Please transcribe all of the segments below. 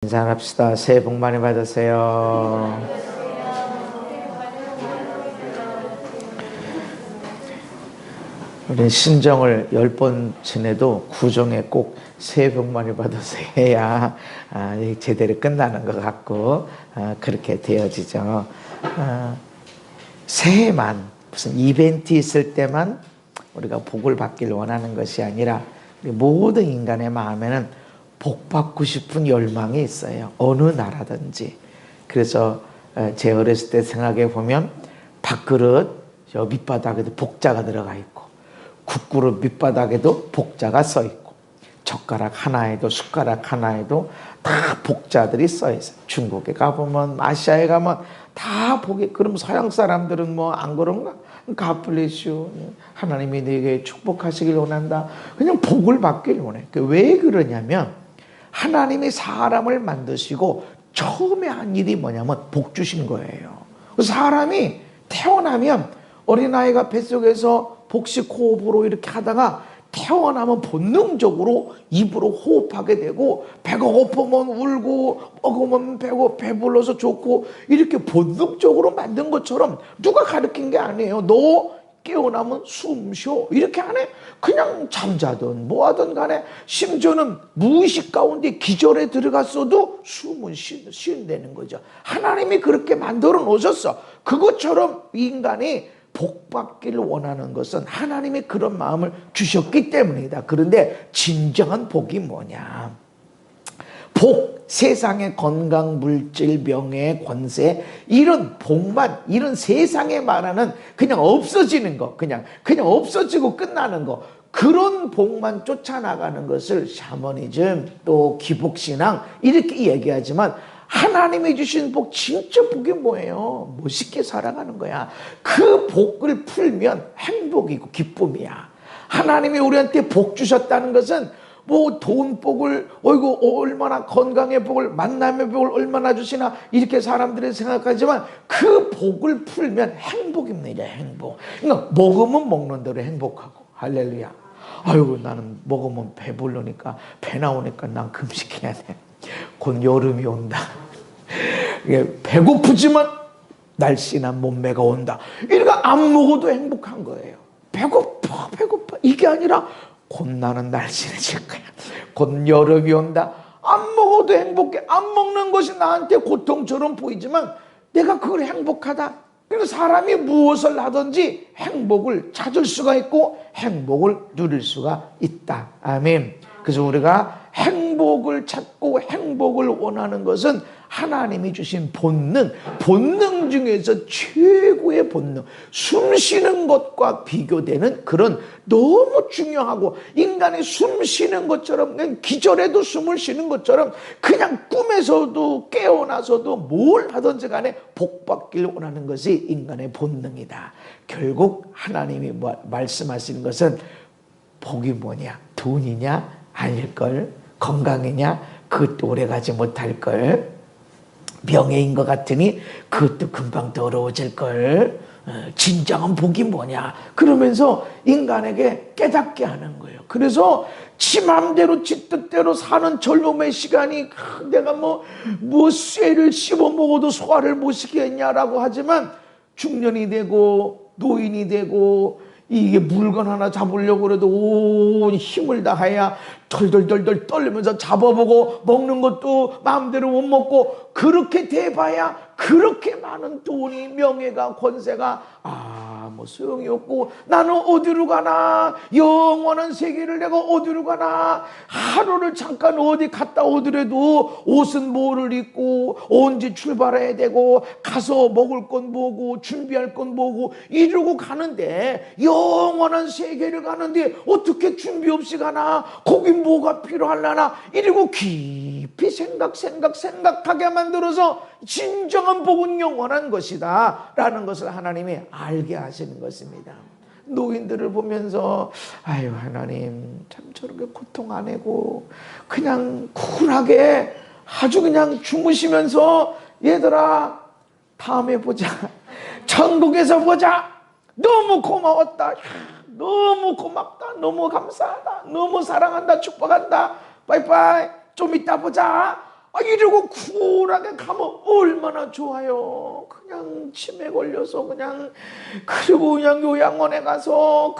인사합시다. 새해 복 많이 받으세요. 우리 신정을 10번 지내도 구정에 꼭 새해 복 많이 받으세요 해야 제대로 끝나는 것 같고 그렇게 되어지죠. 새해만 무슨 이벤트 있을 때만 우리가 복을 받기를 원하는 것이 아니라 우리 모든 인간의 마음에는 복 받고 싶은 열망이 있어요. 어느 나라든지. 그래서 제 어렸을 때 생각해 보면 밥그릇 저 밑바닥에도 복자가 들어가 있고 국그릇 밑바닥에도 복자가 써 있고 젓가락 하나에도 숟가락 하나에도 다 복자들이 써 있어요. 중국에 가보면 아시아에 가면 다 복이. 그럼 서양 사람들은 뭐 안 그런가? God bless you. 하나님이 내게 축복하시길 원한다. 그냥 복을 받길 원해. 왜 그러냐면 하나님이 사람을 만드시고 처음에 한 일이 뭐냐면 복 주신 거예요. 사람이 태어나면 어린아이가 뱃속에서 복식 호흡으로 이렇게 하다가 태어나면 본능적으로 입으로 호흡하게 되고 배가 고프면 울고 먹으면 배불러서 좋고 이렇게 본능적으로 만든 것처럼 누가 가르친 게 아니에요. 너 깨어나면 숨 쉬어 이렇게 안 해. 그냥 잠자든 뭐하든 간에 심지어는 무의식 가운데 기절에 들어갔어도 숨은 쉰다는 거죠. 하나님이 그렇게 만들어 놓으셨어. 그것처럼 인간이 복 받기를 원하는 것은 하나님이 그런 마음을 주셨기 때문이다. 그런데 진정한 복이 뭐냐? 복, 세상의 건강, 물질, 명예, 권세 이런 복만, 이런 세상에 말하는 그냥 없어지는 거, 그냥 없어지고 끝나는 거, 그런 복만 쫓아나가는 것을 샤머니즘 또 기복신앙 이렇게 얘기하지만 하나님이 주신 복, 진짜 복이 뭐예요? 멋있게 살아가는 거야. 그 복을 풀면 행복이고 기쁨이야. 하나님이 우리한테 복 주셨다는 것은 뭐 돈 복을, 어이구 얼마나 건강의 복을, 만남의 복을 얼마나 주시나 이렇게 사람들이 생각하지만 그 복을 풀면 행복입니다. 행복. 그러니까 먹으면 먹는 대로 행복하고. 할렐루야. 아이고 나는 먹으면 배부르니까 배 나오니까 난 금식해야 돼. 곧 여름이 온다. 배고프지만 날씬한 몸매가 온다. 그러니까 안 먹어도 행복한 거예요. 배고파 이게 아니라 곧 나는 날씬해질 거야. 곧 여름이 온다. 안 먹어도 행복해. 안 먹는 것이 나한테 고통처럼 보이지만 내가 그걸 행복하다. 그래서 사람이 무엇을 하든지 행복을 찾을 수가 있고 행복을 누릴 수가 있다. 아멘. 그래서 우리가 행복을 찾고 행복을 원하는 것은 하나님이 주신 본능 중에서 최고의 본능, 숨 쉬는 것과 비교되는 그런 너무 중요하고 인간이 숨 쉬는 것처럼 그냥 기절해도 숨을 쉬는 것처럼 그냥 꿈에서도 깨어나서도 뭘 하든지 간에 복받기를 원하는 것이 인간의 본능이다. 결국 하나님이 말씀하시는 것은 복이 뭐냐? 돈이냐? 아닐걸. 건강이냐? 그것도 오래가지 못할걸. 명예인 것 같으니 그것도 금방 더러워질걸. 진정한 복이 뭐냐? 그러면서 인간에게 깨닫게 하는 거예요. 그래서 지 맘대로 지 뜻대로 사는 젊음의 시간이 내가 뭐 쇠를 씹어 먹어도 소화를 못 시키겠냐라고 하지만 중년이 되고 노인이 되고 이게 물건 하나 잡으려고 해도 온 힘을 다해야 덜덜덜덜 떨리면서 잡아보고 먹는 것도 마음대로 못 먹고 그렇게 돼봐야 그렇게 많은 돈이 명예가 권세가 뭐 소용이 없고 나는 어디로 가나? 영원한 세계를 내가 어디로 가나? 하루를 잠깐 어디 갔다 오더라도 옷은 뭐를 입고 언제 출발해야 되고 가서 먹을 건 뭐고 준비할 건 뭐고 이러고 가는데 영원한 세계를 가는데 어떻게 준비 없이 가나? 거기 뭐가 필요하려나? 이러고 깊이 생각하게 만들어서 진정한 복은 영원한 것이다 라는 것을 하나님이 알게 하시는 것입니다. 노인들을 보면서 아유 하나님 참 저렇게 고통 안 하고 그냥 쿨하게 아주 그냥 주무시면서 얘들아 다음에 보자, 천국에서 보자, 너무 고마웠다, 너무 고맙다, 너무 감사하다, 너무 사랑한다, 축복한다, 빠이빠이, 좀 이따 보자. 이러고 쿨하게 가면 얼마나 좋아요. 그냥 치매 걸려서 그리고 그냥 요양원에 가서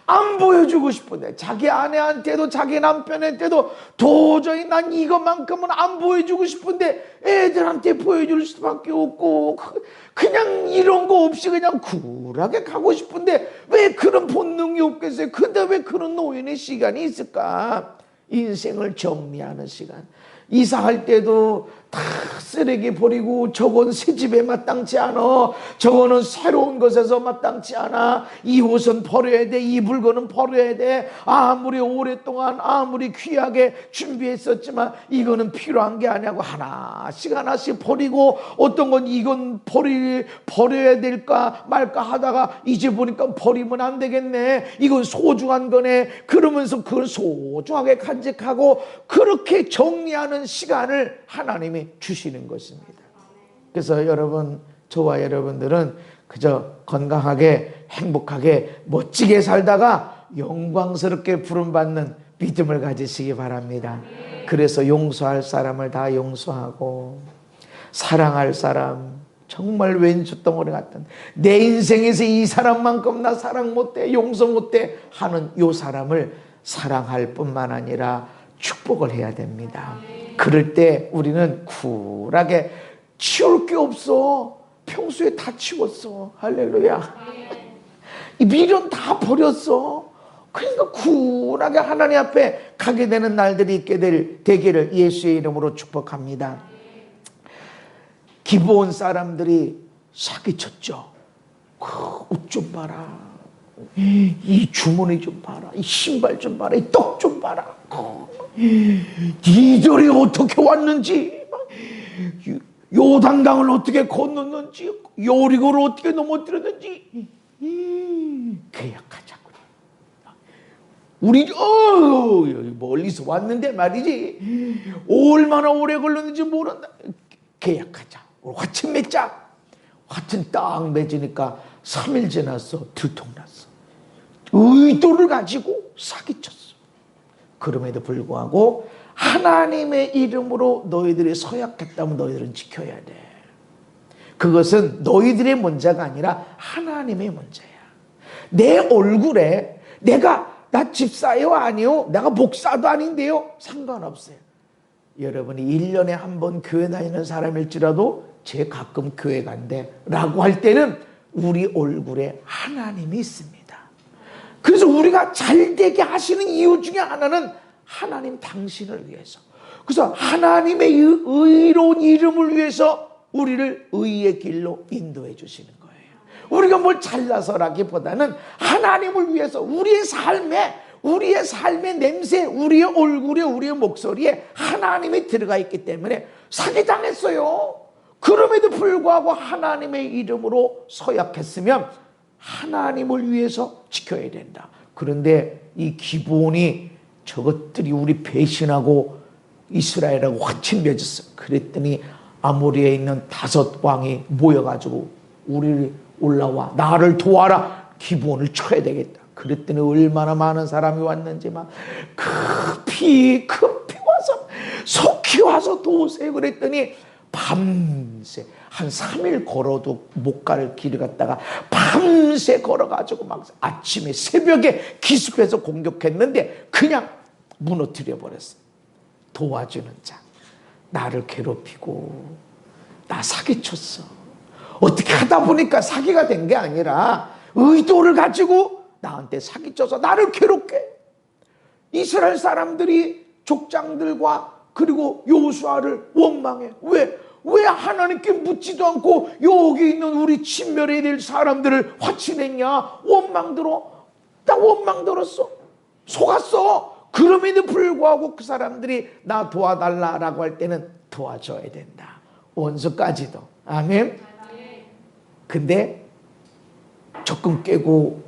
안 보여주고 싶은데, 자기 아내한테도 자기 남편한테도 도저히 난 이것만큼은 안 보여주고 싶은데 애들한테 보여줄 수밖에 없고, 그냥 이런 거 없이 그냥 쿨하게 가고 싶은데 왜 그런 본능이 없겠어요? 근데 왜 그런 노인의 시간이 있을까? 인생을 정리하는 시간. 이사할 때도 다 쓰레기 버리고, 저건 새 집에 마땅치 않아, 저거는 새로운 것에서 마땅치 않아, 이 옷은 버려야 돼, 이 물건은 버려야 돼, 아무리 오랫동안 아무리 귀하게 준비했었지만 이거는 필요한 게 아니고 하나씩 버리고, 어떤 건 이건 버려야 될까 말까 하다가 이제 보니까 버리면 안 되겠네, 이건 소중한 거네, 그러면서 그걸 소중하게 간직하고, 그렇게 정리하는 시간을 하나님이 주시는 것입니다. 그래서 여러분, 저와 여러분들은 그저 건강하게 행복하게 멋지게 살다가 영광스럽게 부름받는 믿음을 가지시기 바랍니다. 그래서 용서할 사람을 다 용서하고, 사랑할 사람, 정말 왼주덩어리 같은, 내 인생에서 이 사람만큼 나 사랑 못해, 용서 못해 하는 이 사람을 사랑할 뿐만 아니라 축복을 해야 됩니다. 그럴 때 우리는 쿨하게, 치울 게 없어, 평소에 다 치웠어, 할렐루야, 이 미련 다 버렸어. 그러니까 쿨하게 하나님 앞에 가게 되는 날들이 되기를 예수의 이름으로 축복합니다. 기브온 사람들이 사기쳤죠. 옷 좀 봐라, 이 주머니 좀 봐라, 이 신발 좀 봐라, 이 떡 좀 봐라, 이들이 어떻게 왔는지, 요단강을 어떻게 건넜는지, 여리고를 어떻게 넘어뜨렸는지, 계약하자고. 우리 멀리서 왔는데 말이지, 얼마나 오래 걸렸는지 모른다. 계약하자, 화친 맺자. 화친 딱 맺으니까 3일 지났어, 들통났어. 의도를 가지고 사기쳤어. 그럼에도 불구하고 하나님의 이름으로 너희들이 서약했다면 너희들은 지켜야 돼. 그것은 너희들의 문제가 아니라 하나님의 문제야. 내 얼굴에 나 집사예요? 아니요? 내가 목사도 아닌데요? 상관없어요. 여러분이 1년에 한 번 교회 다니는 사람일지라도 제 가끔 교회 간대 라고 할 때는 우리 얼굴에 하나님이 있습니다. 그래서 우리가 잘되게 하시는 이유 중에 하나는 하나님 당신을 위해서, 그래서 하나님의 의로운 이름을 위해서 우리를 의의 길로 인도해 주시는 거예요. 우리가 뭘 잘나서라기보다는 하나님을 위해서 우리의 삶의 냄새, 우리의 얼굴에, 우리의 목소리에 하나님이 들어가 있기 때문에 사기당했어요. 그럼에도 불구하고 하나님의 이름으로 서약했으면 하나님을 위해서 지켜야 된다. 그런데 이 기브온이 저것들이 우리 배신하고 이스라엘하고 화친 맺었어. 그랬더니 아모리에 있는 5 왕이 모여가지고 우리를 올라와, 나를 도와라, 기브온을 쳐야 되겠다. 그랬더니 얼마나 많은 사람이 왔는지 막 급히 와서, 속히 와서 도우세요. 그랬더니 밤새 한 3일 걸어도 못 갈 길을 갔다가 밤새 걸어가지고 막 아침에 새벽에 기습해서 공격했는데 그냥 무너뜨려 버렸어. 도와주는 자, 나를 괴롭히고 나 사기쳤어. 어떻게 하다 보니까 사기가 된 게 아니라 의도를 가지고 나한테 사기쳐서 나를 괴롭게. 이스라엘 사람들이 족장들과 그리고 여호수아를 원망해. 왜 하나님께 묻지도 않고 여기 있는 우리 친멸해야 될 사람들을 화친했냐? 나 원망 들었어. 속았어. 그럼에도 불구하고 그 사람들이 나 도와달라라고 할 때는 도와줘야 된다. 원수까지도. 아멘. 근데 적금 깨고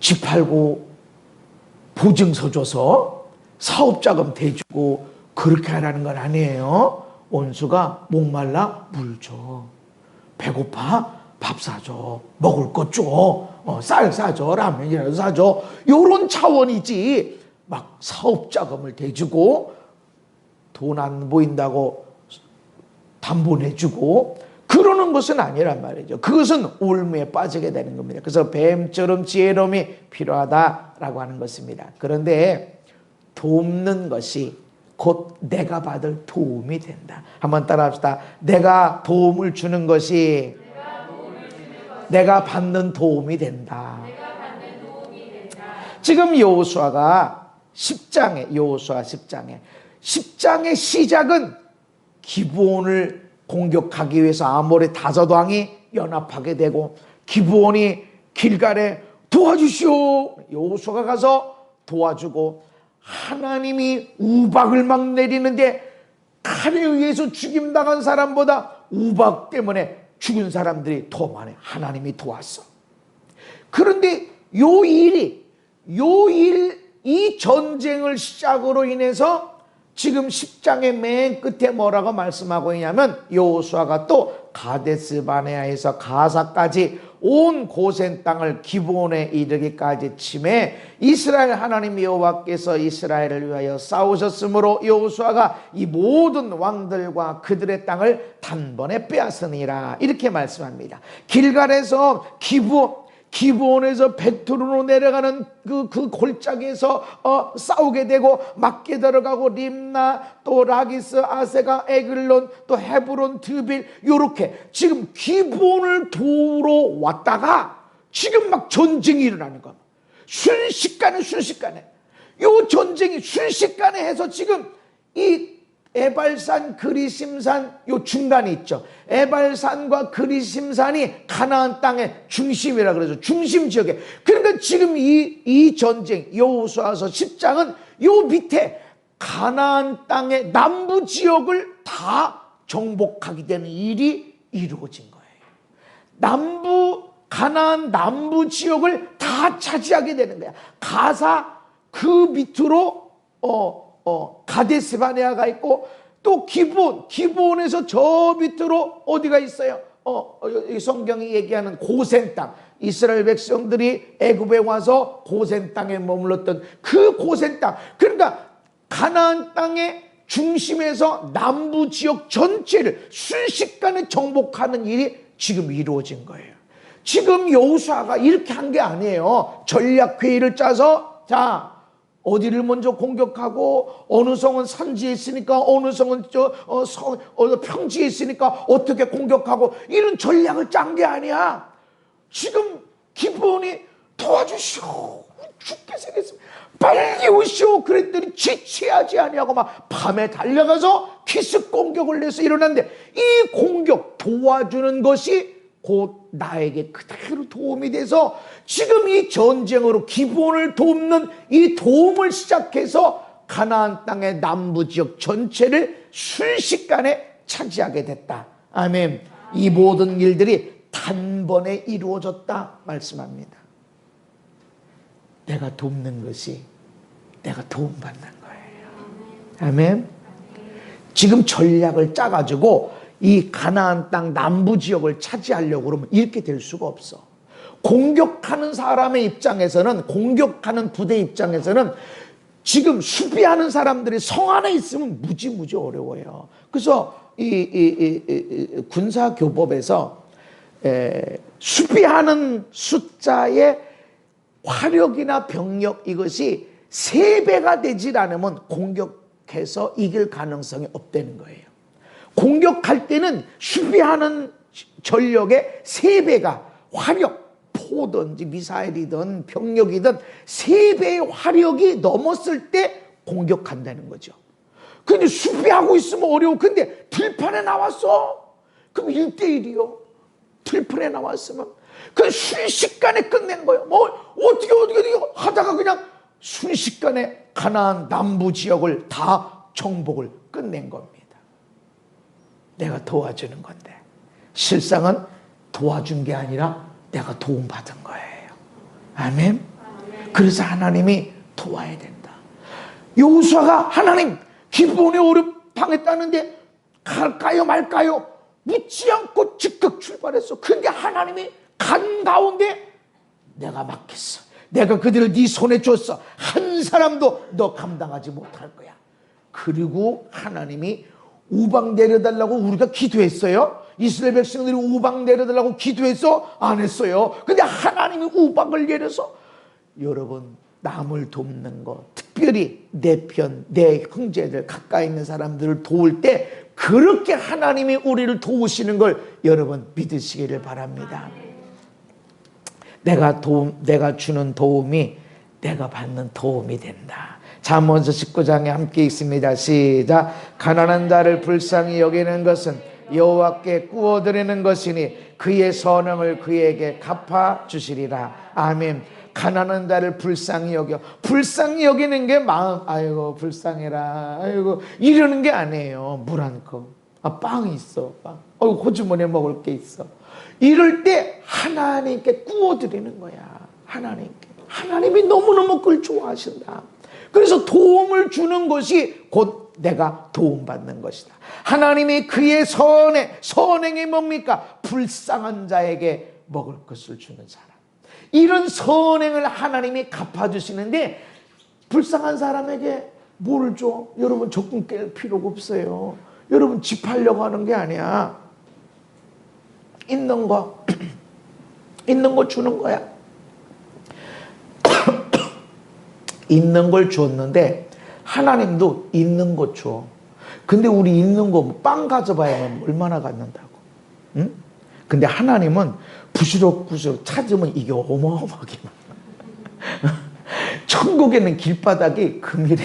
집 팔고 보증서 줘서 사업자금 대주고 그렇게 하라는 건 아니에요. 원수가 목말라 물 줘, 배고파 밥 사줘, 먹을 것 줘, 쌀 사줘, 라면이라도 사줘, 요런 차원이지 막 사업자금을 대주고 돈 안 보인다고 담보 내주고 그러는 것은 아니란 말이죠. 그것은 올무에 빠지게 되는 겁니다. 그래서 뱀처럼 지혜로움이 필요하다라고 하는 것입니다. 그런데 돕는 것이 곧 내가 받을 도움이 된다. 한번 따라합시다. 내가 도움을 주는 것이 내가 받는 도움이 된다. 지금 여호수아가 10장의 시작은 기브온을 공격하기 위해서 아모리 다섯 왕이 연합하게 되고 기브온이 길갈에 도와주시오. 여호수아가 가서 도와주고 하나님이 우박을 막 내리는데 칼에 의해서 죽임당한 사람보다 우박 때문에 죽은 사람들이 더 많아. 하나님이 도왔어. 그런데 이 전쟁을 시작으로 인해서 지금 10장의 맨 끝에 뭐라고 말씀하고 있냐면 여호수아가 또 가데스 바네아에서 가사까지 온 고센 땅을 기브온에 이르기까지 치매 이스라엘 하나님 여호와께서 이스라엘을 위하여 싸우셨으므로 여호수아가 이 모든 왕들과 그들의 땅을 단번에 빼앗으니라. 이렇게 말씀합니다. 길갈에서 기브온에서 베트로로 내려가는 그 골짜기에서 싸우게 되고 막게 들어가고 림나 또 라기스 아세가 에글론 또 헤브론 드빌 요렇게 지금 기브온을 도우러 왔다가 지금 막 전쟁이 일어나는 겁니다. 순식간에 요 전쟁이 순식간에 해서 지금 이 에발산 그리심산 요 중간이 있죠. 에발산과 그리심산이 가나안 땅의 중심이라 그래서 중심 지역에. 그러니까 지금 이 전쟁 여호수아서 10장은 요 밑에 가나안 땅의 남부 지역을 다 정복하게 되는 일이 이루어진 거예요. 가나안 남부 지역을 다 차지하게 되는 거야. 가사 그 밑으로 가데스 바네아가 있고 또 기브온에서 저 밑으로 어디가 있어요? 성경이 얘기하는 고센 땅. 이스라엘 백성들이 애굽에 와서 고센 땅에 머물렀던 그 고센 땅. 그러니까 가나안 땅의 중심에서 남부 지역 전체를 순식간에 정복하는 일이 지금 이루어진 거예요. 지금 여호수아가 이렇게 한 게 아니에요. 전략 회의를 짜서 어디를 먼저 공격하고 어느 성은 산지에 있으니까 어느 성은 평지에 있으니까 어떻게 공격하고 이런 전략을 짠 게 아니야. 지금 기브온이 도와주시오. 죽게 생겼습니다. 빨리 오시오. 그랬더니 지체하지 아니하고 막 밤에 달려가서 기습 공격을 해서 일어났는데 이 공격 도와주는 것이 곧 나에게 그대로 도움이 돼서 지금 이 전쟁으로 기브온을 돕는 이 도움을 시작해서 가나안 땅의 남부 지역 전체를 순식간에 차지하게 됐다. 아멘. 이 모든 일들이 단번에 이루어졌다 말씀합니다. 내가 돕는 것이 내가 도움받는 거예요. 아멘. 지금 전략을 짜가지고 이 가나안 땅 남부 지역을 차지하려고 그러면 이렇게 될 수가 없어. 공격하는 사람의 입장에서는, 공격하는 부대 입장에서는 지금 수비하는 사람들이 성 안에 있으면 무지무지 어려워요. 그래서 이 군사교법에서 수비하는 숫자의 화력이나 병력 이것이 3배가 되질 않으면 공격해서 이길 가능성이 없다는 거예요. 공격할 때는 수비하는 전력의 3배가 화력, 포든지 미사일이든 병력이든 3배의 화력이 넘었을 때 공격한다는 거죠. 근데 수비하고 있으면 어려워. 근데 들판에 나왔어. 그럼 1대1이요. 들판에 나왔으면. 그 순식간에 끝낸 거예요. 어떻게 하다가 그냥 순식간에 가나안 남부 지역을 다 정복을 끝낸 겁니다. 내가 도와주는 건데 실상은 도와준 게 아니라 내가 도움받은 거예요. 아멘. 그래서 하나님이 도와야 된다. 여호수아가 하나님 기브온에 당했다는데 갈까요 말까요 묻지 않고 즉각 출발했어. 그런데 하나님이 간 가운데 내가 맡겼어. 내가 그들을 네 손에 줬어. 한 사람도 너 감당하지 못할 거야. 그리고 하나님이 우박 내려달라고 우리가 기도했어요? 이스라엘 백성들이 우박 내려달라고 기도했어? 안 했어요. 근데 하나님이 우박을 내려서 여러분 남을 돕는 거, 특별히 내 편, 내 형제들, 가까이 있는 사람들을 도울 때 그렇게 하나님이 우리를 도우시는 걸 여러분 믿으시기를 바랍니다. 내가 주는 도움이 내가 받는 도움이 된다. 잠언서 19장에 함께 읽습니다. 시작. 가난한 자를 불쌍히 여기는 것은 여호와께 구워드리는 것이니 그의 선함을 그에게 갚아주시리라. 아멘. 가난한 자를 불쌍히 여겨. 불쌍히 여기는 게 마음, 아이고 불쌍해라, 아이고 이러는 게 아니에요. 물 한 컵, 빵이 있어, 빵, 호주머니에 먹을 게 있어. 이럴 때 하나님께 구워드리는 거야. 하나님이 너무너무 그걸 좋아하신다. 그래서 도움을 주는 것이 곧 내가 도움받는 것이다. 하나님이 그의 선행이 뭡니까? 불쌍한 자에게 먹을 것을 주는 사람. 이런 선행을 하나님이 갚아주시는데 불쌍한 사람에게 뭘 줘? 여러분 적금 깰 필요가 없어요. 여러분 집 팔려고 하는 게 아니야. 있는 거 주는 거야. 있는 걸 줬는데 하나님도 있는 거 줘. 근데 우리 있는 거 빵 가져봐야 얼마나 갖는다고. 응? 근데 하나님은 부시럭부시럭 찾으면 이게 어마어마하게 많아. 천국에는 길바닥이 금이래.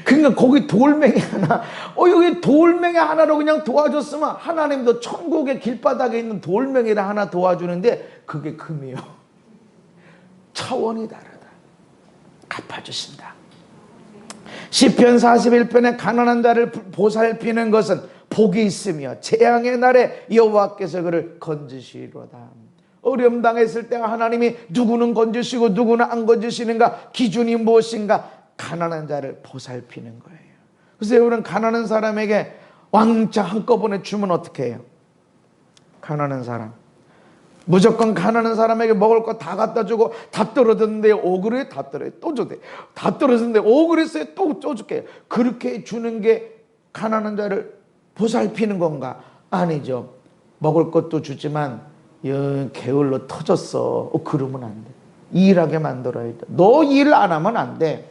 그러니까 거기 돌멩이 하나, 여기 돌멩이 하나로 그냥 도와줬으면 하나님도 천국의 길바닥에 있는 돌멩이를 하나 도와주는데 그게 금이요. 차원이 다르다. 갚아주신다. 시편 41편에 가난한 자를 보살피는 것은 복이 있으며 재앙의 날에 여호와께서 그를 건지시리로다. 어려움 당했을 때 하나님이 누구는 건지시고 누구는 안 건지시는가, 기준이 무엇인가? 가난한 자를 보살피는 거예요. 그래서 여러분 가난한 사람에게 왕창 한꺼번에 주면 어떻게 해요? 가난한 사람 무조건 가난한 사람에게 먹을 거 다 갖다 주고 다 떨어졌는데 오그래 다 떨어져 또 줘대. 다 떨어졌는데 오그랬어요 또 줄게. 그렇게 주는 게 가난한 자를 보살피는 건가? 아니죠. 먹을 것도 주지만 게을러 터졌어. 그러면 안 돼. 일하게 만들어야 돼. 너 일 안 하면 안 돼.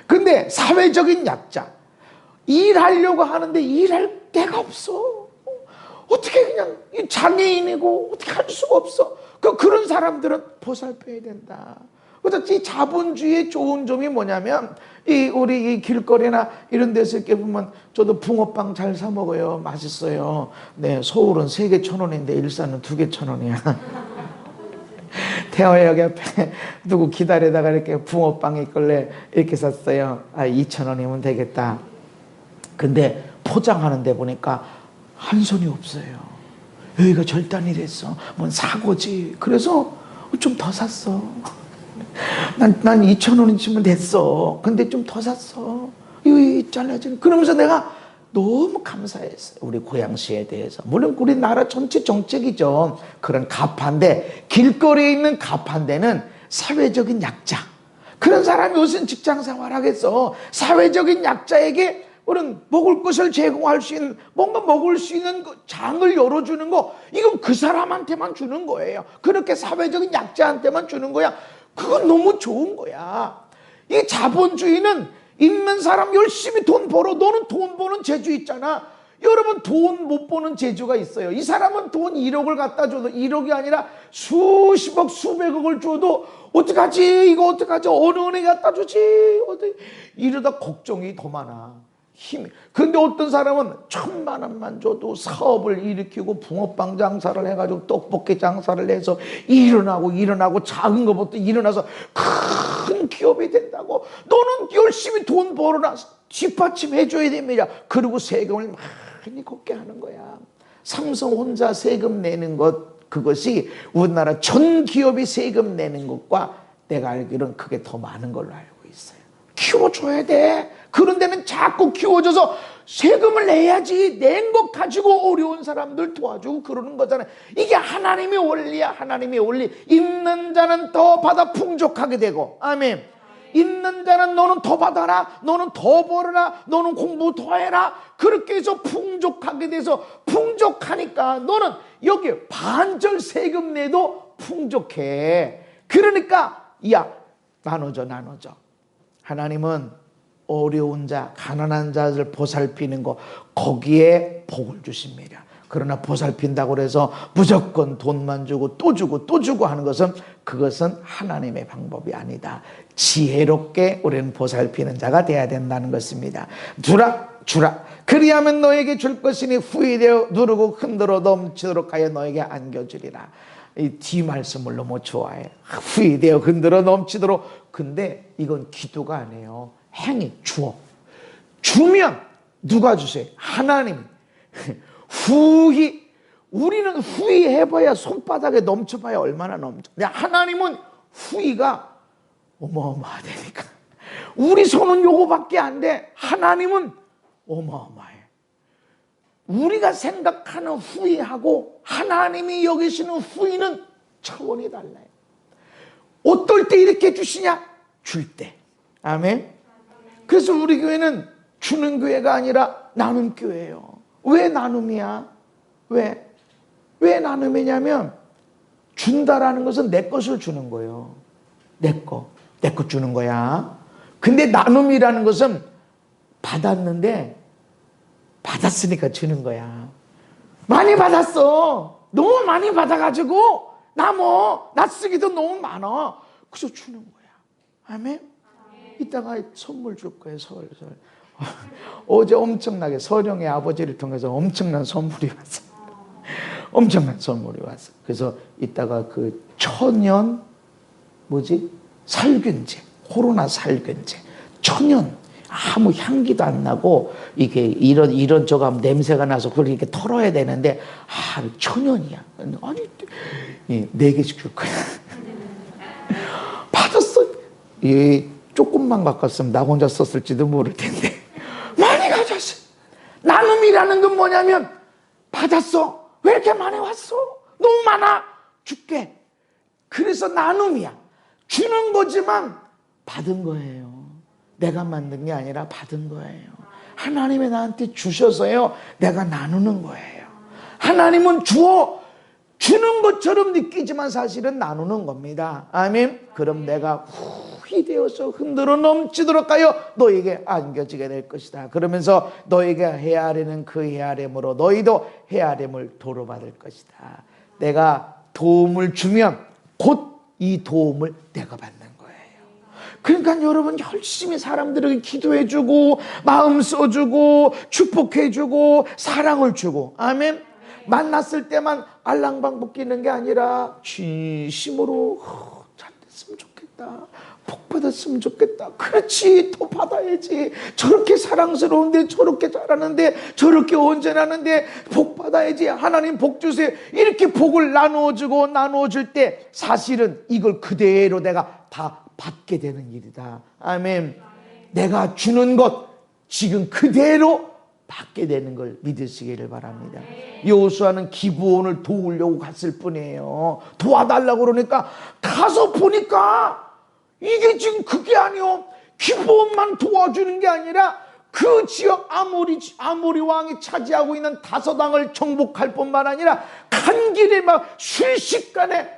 근데 사회적인 약자, 일하려고 하는데 일할 데가 없어. 어떻게 그냥 장애인이고 어떻게 할 수가 없어. 그런 사람들은 보살펴야 된다. 그래서 이 자본주의의 좋은 점이 뭐냐면 우리 이 길거리나 이런 데서 이렇게 보면 저도 붕어빵 잘 사 먹어요. 맛있어요. 네, 서울은 3개 1,000원인데 일산은 2개 1,000원이야. 태화역 옆에 누구 기다리다가 이렇게 붕어빵 있길래 이렇게 샀어요. 2,000원이면 되겠다. 근데 포장하는 데 보니까 한 손이 없어요. 여기가 절단이랬어. 뭔 사고지. 그래서 좀 더 샀어. 난 2,000원이 주면 됐어. 근데 좀 더 샀어. 이거 잘라지는. 그러면서 내가 너무 감사했어요. 우리 고양시에 대해서. 물론 우리나라 전체 정책이죠. 그런 가판대, 길거리에 있는 가판대는 사회적인 약자. 그런 사람이 무슨 직장 생활하겠어. 사회적인 약자에게 우리는 먹을 것을 제공할 수 있는, 뭔가 먹을 수 있는 장을 열어주는 거, 이건 그 사람한테만 주는 거예요. 그렇게 사회적인 약자한테만 주는 거야. 그건 너무 좋은 거야. 이 자본주의는 있는 사람 열심히 돈 벌어. 너는 돈 버는 재주 있잖아. 여러분 돈 못 버는 재주가 있어요. 이 사람은 돈 1억을 갖다 줘도 1억이 아니라 수십억 수백억을 줘도 어떡하지? 이거 어떡하지? 어느 은행에 갖다 주지? 이러다 걱정이 더 많아. 힘이. 근데 어떤 사람은 1,000만 원만 줘도 사업을 일으키고 붕어빵 장사를 해가지고 떡볶이 장사를 해서 일어나고 작은 것부터 일어나서 큰 기업이 된다고. 너는 열심히 돈 벌어라. 뒷받침해줘야 됩니다. 그리고 세금을 많이 걷게 하는 거야. 삼성 혼자 세금 내는 것, 그것이 우리나라 전 기업이 세금 내는 것과 내가 알기로는 그게 더 많은 걸로 알고 있어요. 키워줘야 돼. 그런 데는 자꾸 키워줘서 세금을 내야지. 낸 것 가지고 어려운 사람들 도와주고 그러는 거잖아요. 이게 하나님의 원리야. 하나님의 원리. 있는 자는 더 받아 풍족하게 되고. 아멘. 있는 자는 너는 더 받아라, 너는 더 벌어라, 너는 공부 더 해라. 그렇게 해서 풍족하게 돼서 풍족하니까 너는 여기 반절 세금 내도 풍족해. 그러니까 야, 나눠줘. 하나님은 어려운 자, 가난한 자를 보살피는 거, 거기에 복을 주십니다. 그러나 보살핀다고 해서 무조건 돈만 주고 또 주고 하는 것은, 그것은 하나님의 방법이 아니다. 지혜롭게 우리는 보살피는 자가 되어야 된다는 것입니다. 주라 그리하면 너에게 줄 것이니 후이되어 누르고 흔들어 넘치도록 하여 너에게 안겨주리라. 이 뒤 말씀을 너무 좋아해. 후이되어 흔들어 넘치도록. 근데 이건 기도가 아니에요. 행위. 주면 누가 주세요? 하나님이. 우리는 후회해봐야 손바닥에 넘쳐봐야 얼마나 넘쳐. 근데 하나님은 후회가 어마어마하다니까. 우리 손은 요거밖에 안 돼. 하나님은 어마어마해. 우리가 생각하는 후회하고 하나님이 여기시는 후회는 차원이 달라요. 어떨 때 이렇게 주시냐? 줄 때. 아멘. 그래서 우리 교회는 주는 교회가 아니라 나눔 교회예요. 왜 나눔이야? 왜 나눔이냐면, 준다라는 것은 내 것을 주는 거예요. 내 거 주는 거야. 근데 나눔이라는 것은 받았는데, 받았으니까 주는 거야. 많이 받았어. 너무 많이 받아가지고 나 쓰기도 너무 많아. 그래서 주는 거야. 아멘. 이따가 선물 줄 거예요. 설. 어제 엄청나게 서령의 아버지를 통해서 엄청난 선물이 왔어. 그래서 이따가 그 천연 살균제, 코로나 살균제, 천연, 아무 향기도 안 나고 이게 이런 저거 하면 냄새가 나서 그걸 이렇게 털어야 되는데 천연이야. 아니 4개씩 줄 거야. 받았어. 조금만 바꿨으면 나 혼자 썼을지도 모를 텐데 많이 가졌어. 나눔이라는 건 뭐냐면, 받았어. 왜 이렇게 많이 왔어? 너무 많아. 줄게. 그래서 나눔이야. 주는 거지만 받은 거예요. 내가 만든 게 아니라 받은 거예요. 하나님이 나한테 주셔서요, 내가 나누는 거예요. 하나님은 주는 것처럼 느끼지만 사실은 나누는 겁니다. 아멘. 그럼 내가 되어서 흔들어 넘치도록 하여 너에게 안겨지게 될 것이다. 그러면서 너에게 헤아리는 그 헤아림으로 너희도 헤아림을 도로받을 것이다. 내가 도움을 주면 곧 이 도움을 내가 받는 거예요. 그러니까 여러분 열심히 사람들에게 기도해주고 마음 써주고 축복해주고 사랑을 주고, 아멘. 만났을 때만 알랑방귀 끼는 게 아니라 진심으로 잘 됐으면 좋겠다, 복 받았으면 좋겠다. 그렇지, 더 받아야지. 저렇게 사랑스러운데, 저렇게 잘하는데, 저렇게 온전하는데 복 받아야지. 하나님 복 주세요. 이렇게 복을 나누어줄 때 사실은 이걸 그대로 내가 다 받게 되는 일이다. 아멘. 내가 주는 것 지금 그대로 받게 되는 걸 믿으시기를 바랍니다. 여호수아는 기브온을 도우려고 갔을 뿐이에요. 도와달라고 그러니까 가서 보니까 이게 지금 그게 아니요. 기브온만 도와주는 게 아니라 그 지역 아모리 왕이 차지하고 있는 다섯왕을 정복할 뿐만 아니라 간 길에 막 순식간에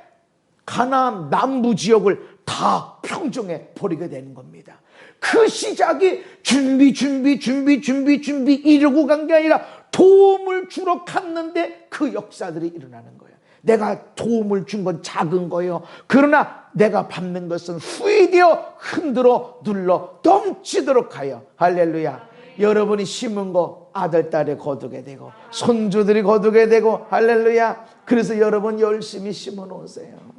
가나안 남부 지역을 다 평정해 버리게 되는 겁니다. 그 시작이 준비 이러고 간 게 아니라 도움을 주러 갔는데 그 역사들이 일어나는 거예요. 내가 도움을 준 건 작은 거예요. 그러나 내가 받는 것은 후이되어 흔들어 눌러 넘치도록 하여. 할렐루야. 여러분이 심은 거 아들, 딸이 거두게 되고 손주들이 거두게 되고, 할렐루야. 그래서 여러분 열심히 심어 놓으세요.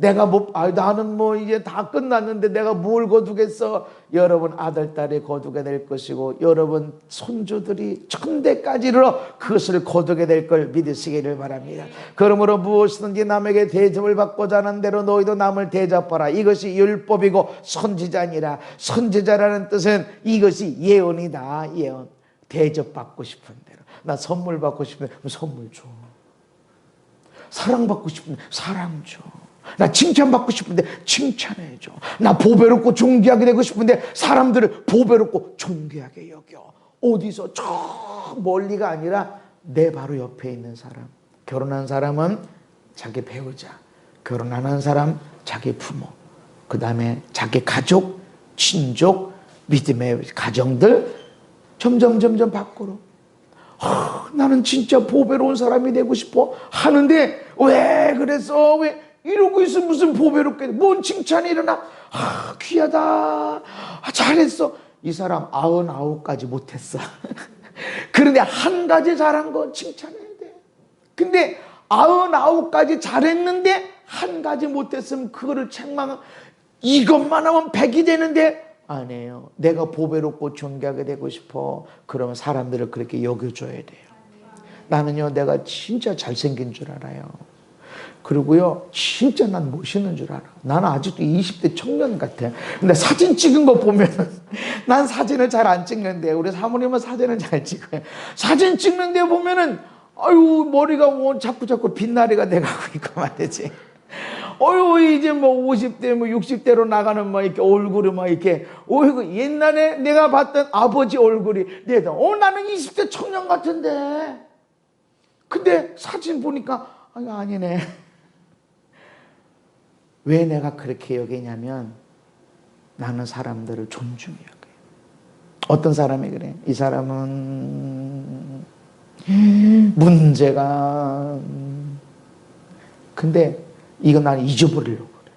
나는 이제 다 끝났는데 내가 뭘 거두겠어? 여러분 아들, 딸이 거두게 될 것이고, 여러분 손주들이 천대까지로 그것을 거두게 될 걸 믿으시기를 바랍니다. 그러므로 무엇이든지 남에게 대접을 받고자 하는 대로 너희도 남을 대접하라. 이것이 율법이고 선지자니라. 선지자라는 뜻은 이것이 예언이다. 예언. 대접받고 싶은 대로. 나 선물 받고 싶은데 선물 줘. 사랑받고 싶은데 사랑 줘. 나 칭찬받고 싶은데 칭찬해줘. 나 보배롭고 존귀하게 되고 싶은데 사람들을 보배롭고 존귀하게 여겨. 어디서 저 멀리가 아니라 내 바로 옆에 있는 사람. 결혼한 사람은 자기 배우자, 결혼 안 한 사람 자기 부모, 그 다음에 자기 가족, 친족, 믿음의 가정들 점점 밖으로. 나는 진짜 보배로운 사람이 되고 싶어 하는데 왜 그래서 왜 이러고 있으면 무슨 보배롭게 뭔 칭찬이 일어나. 귀하다, 잘했어. 이 사람 99가지 못했어. 그런데 한 가지 잘한 거 칭찬해야 돼. 근데 99가지 잘했는데 한 가지 못했으면 그거를 책망. 이것만 하면 100이 되는데 아니에요. 내가 보배롭고 존귀하게 되고 싶어. 그러면 사람들을 그렇게 여겨줘야 돼요. 나는요, 내가 진짜 잘생긴 줄 알아요. 그리고요, 진짜 난 멋있는 줄 알아. 나는 아직도 20대 청년 같아. 근데 사진 찍은 거 보면은, 난 사진을 잘 안 찍는데, 우리 사모님은 사진을 잘 찍어요. 사진 찍는데 보면은, 아유, 머리가 뭐 자꾸 빛나리가 돼가고 있고 말이지. 어유, 이제 뭐 50대, 뭐 60대로 나가는 막 이렇게 얼굴이 막 이렇게, 어이구, 옛날에 내가 봤던 아버지 얼굴이, 나는 20대 청년 같은데. 근데 사진 보니까, 아니네. 왜 내가 그렇게 여기냐면, 나는 사람들을 존중해 여겨요. 어떤 사람이 그래? 이 사람은 문제가, 근데 이거 난 잊어버리려고 그래.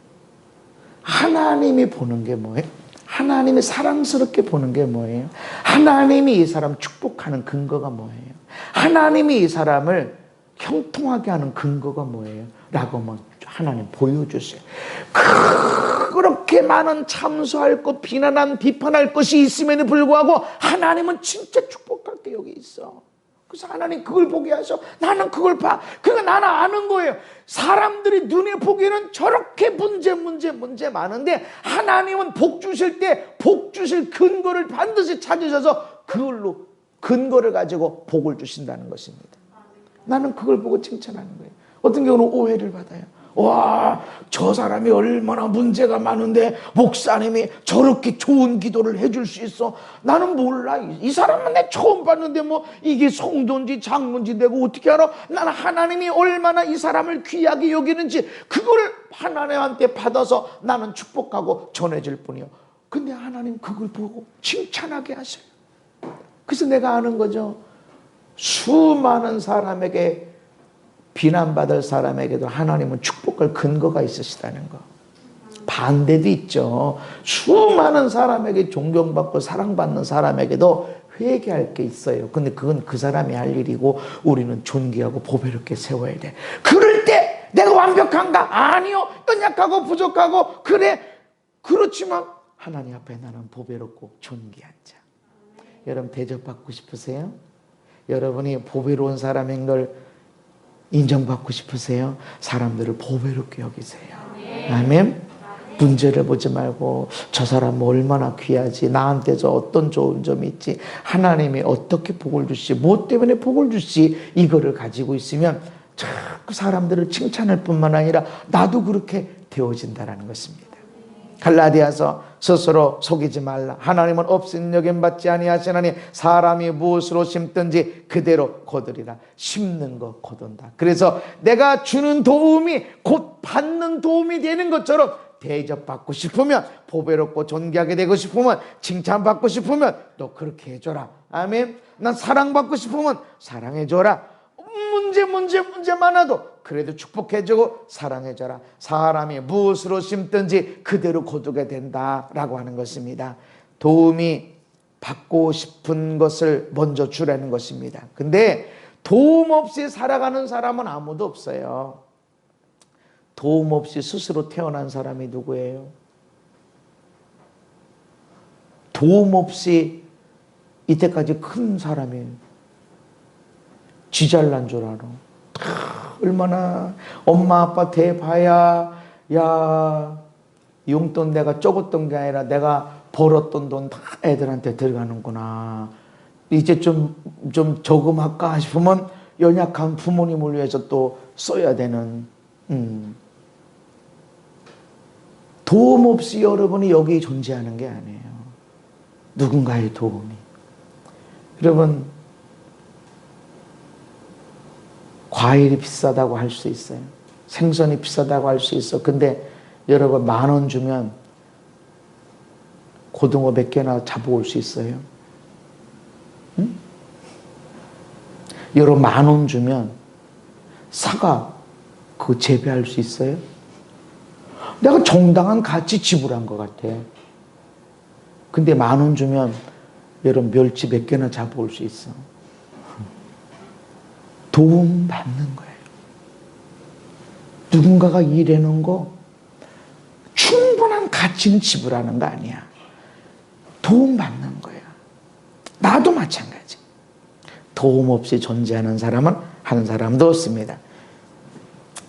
하나님이 보는 게 뭐예요? 하나님이 사랑스럽게 보는 게 뭐예요? 하나님이 이 사람 축복하는 근거가 뭐예요? 하나님이 이 사람을 형통하게 하는 근거가 뭐예요? 라고 하면 하나님 보여주세요. 그렇게 많은 참소할 것, 비판할 것이 있음에도 불구하고 하나님은 진짜 축복할 게 여기 있어. 그래서 하나님 그걸 보게 하셔. 나는 그걸 봐. 그러니까 나는 아는 거예요. 사람들이 눈에 보기에는 저렇게 문제 많은데 하나님은 복 주실 때 복 주실 근거를 반드시 찾으셔서 그걸로 근거를 가지고 복을 주신다는 것입니다. 나는 그걸 보고 칭찬하는 거예요. 어떤 경우는 오해를 받아요. 와, 저 사람이 얼마나 문제가 많은데 목사님이 저렇게 좋은 기도를 해줄 수 있어. 나는 몰라. 이 사람은 내 처음 봤는데 뭐 이게 성도인지 장로인지 내가 어떻게 알아? 나는 하나님이 얼마나 이 사람을 귀하게 여기는지 그걸 하나님한테 받아서 나는 축복하고 전해질 뿐이요. 근데 하나님 그걸 보고 칭찬하게 하셔요. 그래서 내가 아는 거죠. 수많은 사람에게 비난받을 사람에게도 하나님은 축복할 근거가 있으시다는 거. 반대도 있죠. 수많은 사람에게 존경받고 사랑받는 사람에게도 회개할 게 있어요. 근데 그건 그 사람이 할 일이고 우리는 존귀하고 보배롭게 세워야 돼. 그럴 때 내가 완벽한가? 아니요. 연약하고 부족하고 그래. 그렇지만 하나님 앞에 나는 보배롭고 존귀한 자. 여러분 대접받고 싶으세요? 여러분이 보배로운 사람인 걸 인정받고 싶으세요? 사람들을 보배롭게 여기세요. 아멘. 문제를 보지 말고 저 사람 얼마나 귀하지, 나한테 저 어떤 좋은 점이 있지, 하나님이 어떻게 복을 주시, 뭐 때문에 복을 주시, 이거를 가지고 있으면 자꾸 사람들을 칭찬할 뿐만 아니라 나도 그렇게 되어진다는 것입니다. 갈라디아서 스스로 속이지 말라. 하나님은 없인 여김받지 아니하시나니 사람이 무엇으로 심든지 그대로 거두리라. 심는 거 거둔다. 그래서 내가 주는 도움이 곧 받는 도움이 되는 것처럼 대접받고 싶으면, 보배롭고 존귀하게 되고 싶으면, 칭찬받고 싶으면 너 그렇게 해줘라. 아멘. 난 사랑받고 싶으면 사랑해줘라. 문제 많아도 그래도 축복해주고 사랑해줘라. 사람이 무엇으로 심든지 그대로 거두게 된다라고 하는 것입니다. 도움이 받고 싶은 것을 먼저 주라는 것입니다. 근데 도움 없이 살아가는 사람은 아무도 없어요. 도움 없이 스스로 태어난 사람이 누구예요? 도움 없이 이때까지 큰 사람이에요. 지 잘난 줄 알아. 얼마나 엄마 아빠 대봐야 야 용돈 내가 적었던 게 아니라 내가 벌었던 돈 다 애들한테 들어가는구나. 이제 좀 저금할까 싶으면 연약한 부모님을 위해서 또 써야 되는. 도움 없이 여러분이 여기 존재하는 게 아니에요. 누군가의 도움이. 여러분, 과일이 비싸다고 할 수 있어요. 생선이 비싸다고 할 수 있어. 근데 여러분 10,000원 주면 고등어 몇 개나 잡아올 수 있어요? 응? 여러분 10,000원 주면 사과 그거 재배할 수 있어요? 내가 정당한 가치 지불한 것 같아. 근데 10,000원 주면 여러분 멸치 몇 개나 잡아올 수 있어. 도움 받는 거예요. 누군가가 일해놓은 거 충분한 가치는 지불하는 거 아니야. 도움 받는 거야. 나도 마찬가지. 도움 없이 존재하는 사람은 한 사람도 없습니다.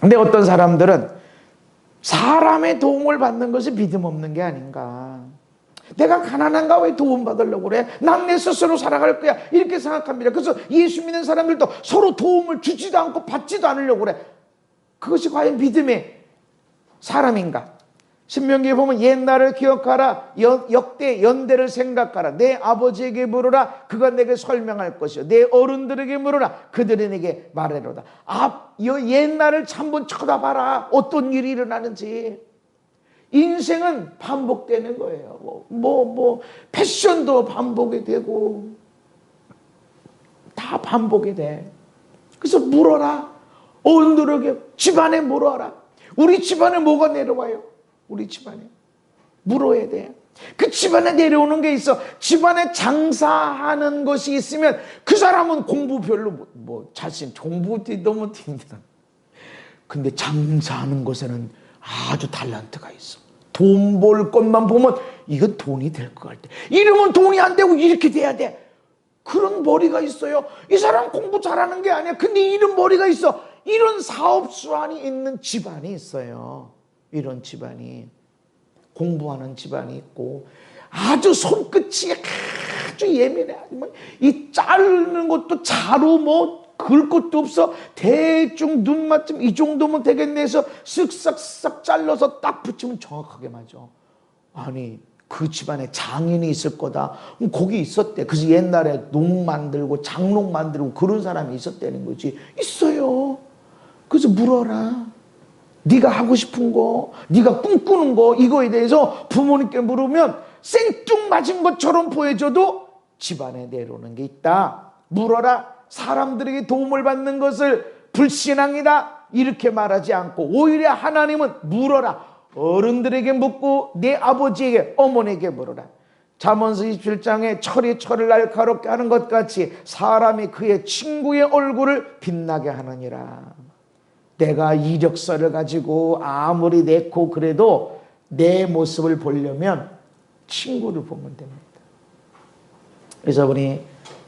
근데 어떤 사람들은 사람의 도움을 받는 것이 믿음 없는 게 아닌가. 내가 가난한가 왜 도움 받으려고 그래? 난 내 스스로 살아갈 거야. 이렇게 생각합니다. 그래서 예수 믿는 사람들도 서로 도움을 주지도 않고 받지도 않으려고 그래. 그것이 과연 믿음의 사람인가? 신명기에 보면 옛날을 기억하라. 역대 연대를 생각하라. 내 아버지에게 물으라. 그가 내게 설명할 것이요. 내 어른들에게 물으라. 그들이 내게 말하리로다. 옛날을 한번 쳐다봐라. 어떤 일이 일어나는지. 인생은 반복되는 거예요. 패션도 반복이 되고 다 반복이 돼. 그래서 물어라. 어른들에게 집안에 물어라. 우리 집안에 뭐가 내려와요? 우리 집안에 물어야 돼. 그 집안에 내려오는 게 있어. 집안에 장사하는 것이 있으면 그 사람은 공부 별로 자신 공부 너무 힘들어. 근데 장사하는 것에는 아주 탤런트가 있어. 돈 벌 것만 보면 이건 돈이 될 것 같아. 이러면 돈이 안 되고 이렇게 돼야 돼. 그런 머리가 있어요. 이 사람 공부 잘하는 게 아니야. 근데 이런 머리가 있어. 이런 사업 수완이 있는 집안이 있어요. 이런 집안이. 공부하는 집안이 있고 아주 손끝이 아주 예민해. 이 자르는 것도 자루 그을 것도 없어. 대충 눈맞춤 이 정도면 되겠네 해서 쓱싹싹 잘라서 딱 붙이면 정확하게 맞아. 아니 그 집안에 장인이 있을 거다. 거기 있었대. 그래서 옛날에 농 만들고 장롱 만들고 그런 사람이 있었다는 거지. 있어요. 그래서 물어라. 네가 하고 싶은 거, 네가 꿈꾸는 거 이거에 대해서 부모님께 물으면 생뚱맞은 것처럼 보여줘도 집안에 내려오는 게 있다. 물어라. 사람들에게 도움을 받는 것을 불신앙이다 이렇게 말하지 않고 오히려 하나님은 물어라. 어른들에게 묻고 내 아버지에게 어머니에게 물어라. 잠언서 27장에 철이 철을 날카롭게 하는 것 같이 사람이 그의 친구의 얼굴을 빛나게 하느니라. 내가 이력서를 가지고 아무리 내고 그래도 내 모습을 보려면 친구를 보면 됩니다. 그래서 우리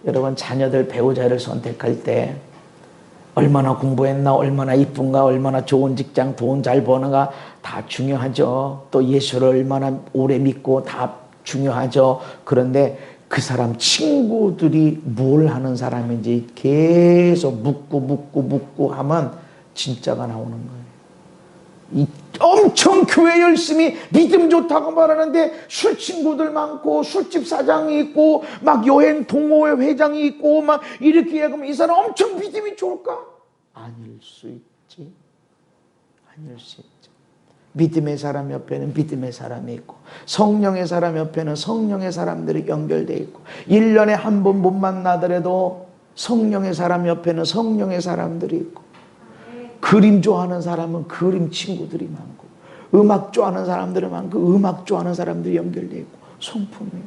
여러분 자녀들 배우자를 선택할 때 얼마나 공부했나, 얼마나 이쁜가, 얼마나 좋은 직장, 돈 잘 버는가 다 중요하죠. 또 예수를 얼마나 오래 믿고 다 중요하죠. 그런데 그 사람 친구들이 뭘 하는 사람인지 계속 묻고 하면 진짜가 나오는 거예요. 엄청 교회 열심히 믿음 좋다고 말하는데 술 친구들 많고 술집 사장이 있고 막 여행 동호회 회장이 있고 막 이렇게 얘기하면 이 사람 엄청 믿음이 좋을까? 아닐 수 있지. 아닐 수 있죠. 믿음의 사람 옆에는 믿음의 사람이 있고 성령의 사람 옆에는 성령의 사람들이 연결되어 있고 1년에 한 번 못 만나더라도 성령의 사람 옆에는 성령의 사람들이 있고 그림 좋아하는 사람은 그림 친구들이 많고 음악 좋아하는 사람들은 많고 음악 좋아하는 사람들이 연결되어 있고 성품이에요.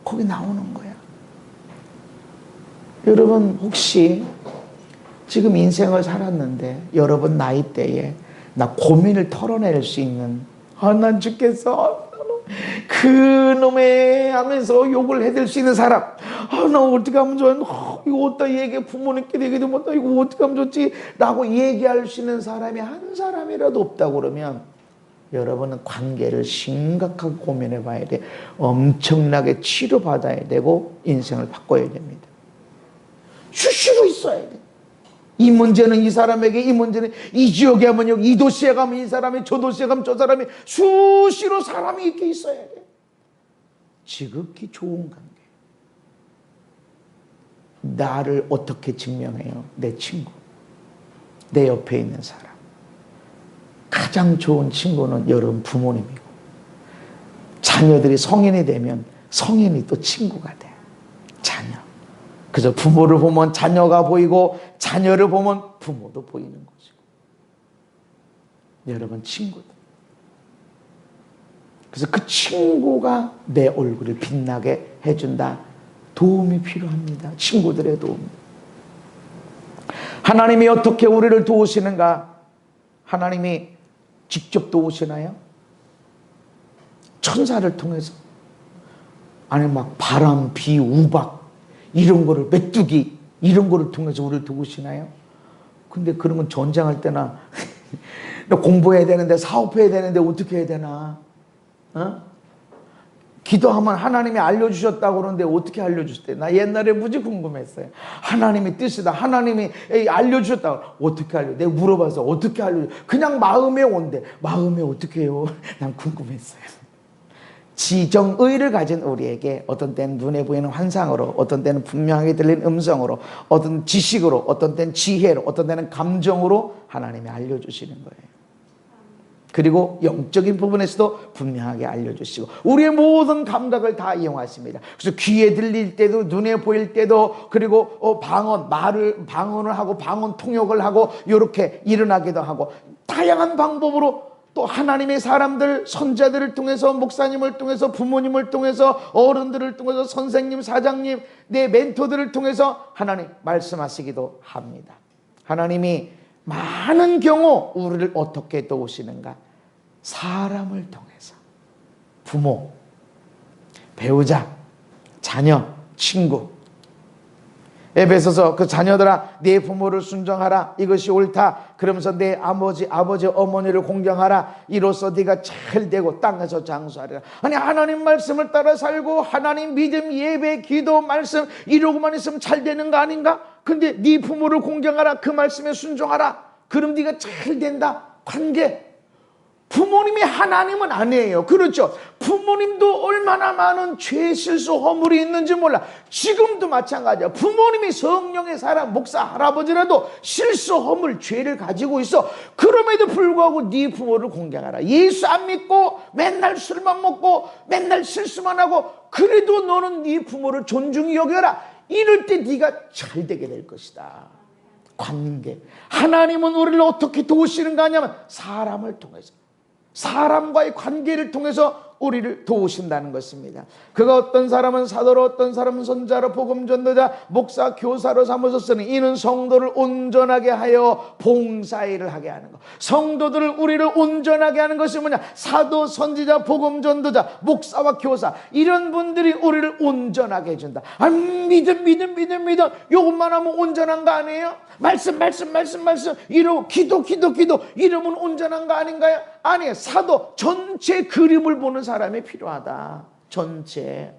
거기 나오는 거야. 여러분 혹시 지금 인생을 살았는데 여러분 나이대에 나 고민을 털어낼 수 있는 난 죽겠어 그놈의 하면서 욕을 해댈 수 있는 사람 나 어떻게 하면 좋아 이거 어디다 얘기해 부모님께 얘기도 못하고 이거 어떻게 하면 좋지 라고 얘기할 수 있는 사람이 한 사람이라도 없다고 그러면 여러분은 관계를 심각하게 고민해 봐야 돼. 엄청나게 치료받아야 되고 인생을 바꿔야 됩니다. 수시로 있어야 돼. 이 문제는 이 사람에게, 이 문제는 이 지역에 가면 여기, 이 도시에 가면 이 사람이, 저 도시에 가면 저 사람이, 수시로 사람이 이렇게 있어야 돼. 지극히 좋은 관계. 나를 어떻게 증명해요? 내 친구, 내 옆에 있는 사람. 가장 좋은 친구는 여러분 부모님이고, 자녀들이 성인이 되면 성인이 또 친구가 돼. 자녀. 그래서 부모를 보면 자녀가 보이고, 자녀를 보면 부모도 보이는 거죠. 여러분 친구들. 그래서 그 친구가 내 얼굴을 빛나게 해준다. 도움이 필요합니다. 친구들의 도움. 하나님이 어떻게 우리를 도우시는가? 하나님이 직접 도우시나요? 천사를 통해서? 아니 막 바람, 비, 우박 이런 거를, 메뚜기 이런 거를 통해서 우리를 도우시나요? 근데 그런 건 전쟁할 때나 공부해야 되는데, 사업해야 되는데 어떻게 해야 되나? 기도하면 하나님이 알려주셨다고 그러는데 어떻게 알려주셨대? 나 옛날에 무지 궁금했어요. 하나님의 뜻이다. 하나님이 알려주셨다고. 어떻게 알려? 내가 물어봐서 어떻게 알려줘? 그냥 마음에 온대. 마음에 어떻게 해요? 난 궁금했어요. 지정의를 가진 우리에게 어떤 때는 눈에 보이는 환상으로, 어떤 때는 분명하게 들리는 음성으로, 어떤 지식으로, 어떤 때는 지혜로, 어떤 때는 감정으로 하나님이 알려주시는 거예요. 그리고 영적인 부분에서도 분명하게 알려주시고, 우리의 모든 감각을 다 이용하십니다. 그래서 귀에 들릴 때도, 눈에 보일 때도, 그리고 방언을 하고 방언 통역을 하고 이렇게 일어나기도 하고, 다양한 방법으로 또 하나님의 사람들, 선자들을 통해서, 목사님을 통해서, 부모님을 통해서, 어른들을 통해서, 선생님, 사장님, 내 멘토들을 통해서 하나님 말씀하시기도 합니다. 하나님이 많은 경우 우리를 어떻게 도우시는가? 사람을 통해서. 부모, 배우자, 자녀, 친구. 에베소서 그 자녀들아 네 부모를 순종하라, 이것이 옳다. 그러면서 내 아버지 어머니를 공경하라. 이로써 네가 잘 되고 땅에서 장수하리라. 아니 하나님 말씀을 따라 살고 하나님 믿음, 예배, 기도, 말씀 이러고만 있으면 잘 되는 거 아닌가? 근데 네 부모를 공경하라, 그 말씀에 순종하라. 그럼 네가 잘 된다. 관계. 부모님이 하나님은 아니에요. 그렇죠? 부모님도 얼마나 많은 죄, 실수, 허물이 있는지 몰라. 지금도 마찬가지야. 부모님이 성령의 사람, 목사, 할아버지라도 실수, 허물, 죄를 가지고 있어. 그럼에도 불구하고 네 부모를 공경하라. 예수 안 믿고 맨날 술만 먹고 맨날 실수만 하고, 그래도 너는 네 부모를 존중히 여겨라. 이럴 때 네가 잘 되게 될 것이다. 관계. 하나님은 우리를 어떻게 도우시는가 하냐면 사람을 통해서, 사람과의 관계를 통해서 우리를 도우신다는 것입니다. 그가 어떤 사람은 사도로, 어떤 사람은 선자로, 복음 전도자, 목사, 교사로 삼아서 쓰니 이는 성도를 온전하게 하여 봉사일을 하게 하는 것. 성도들을, 우리를 온전하게 하는 것이 뭐냐? 사도, 선지자, 복음 전도자, 목사와 교사, 이런 분들이 우리를 온전하게 해준다. 믿음 요것만 하면 온전한 거 아니에요? 말씀 이러고 기도 이러면 온전한 거 아닌가요? 아니에요. 사도 전체 그림을 보는 사람이 필요하다. 전체.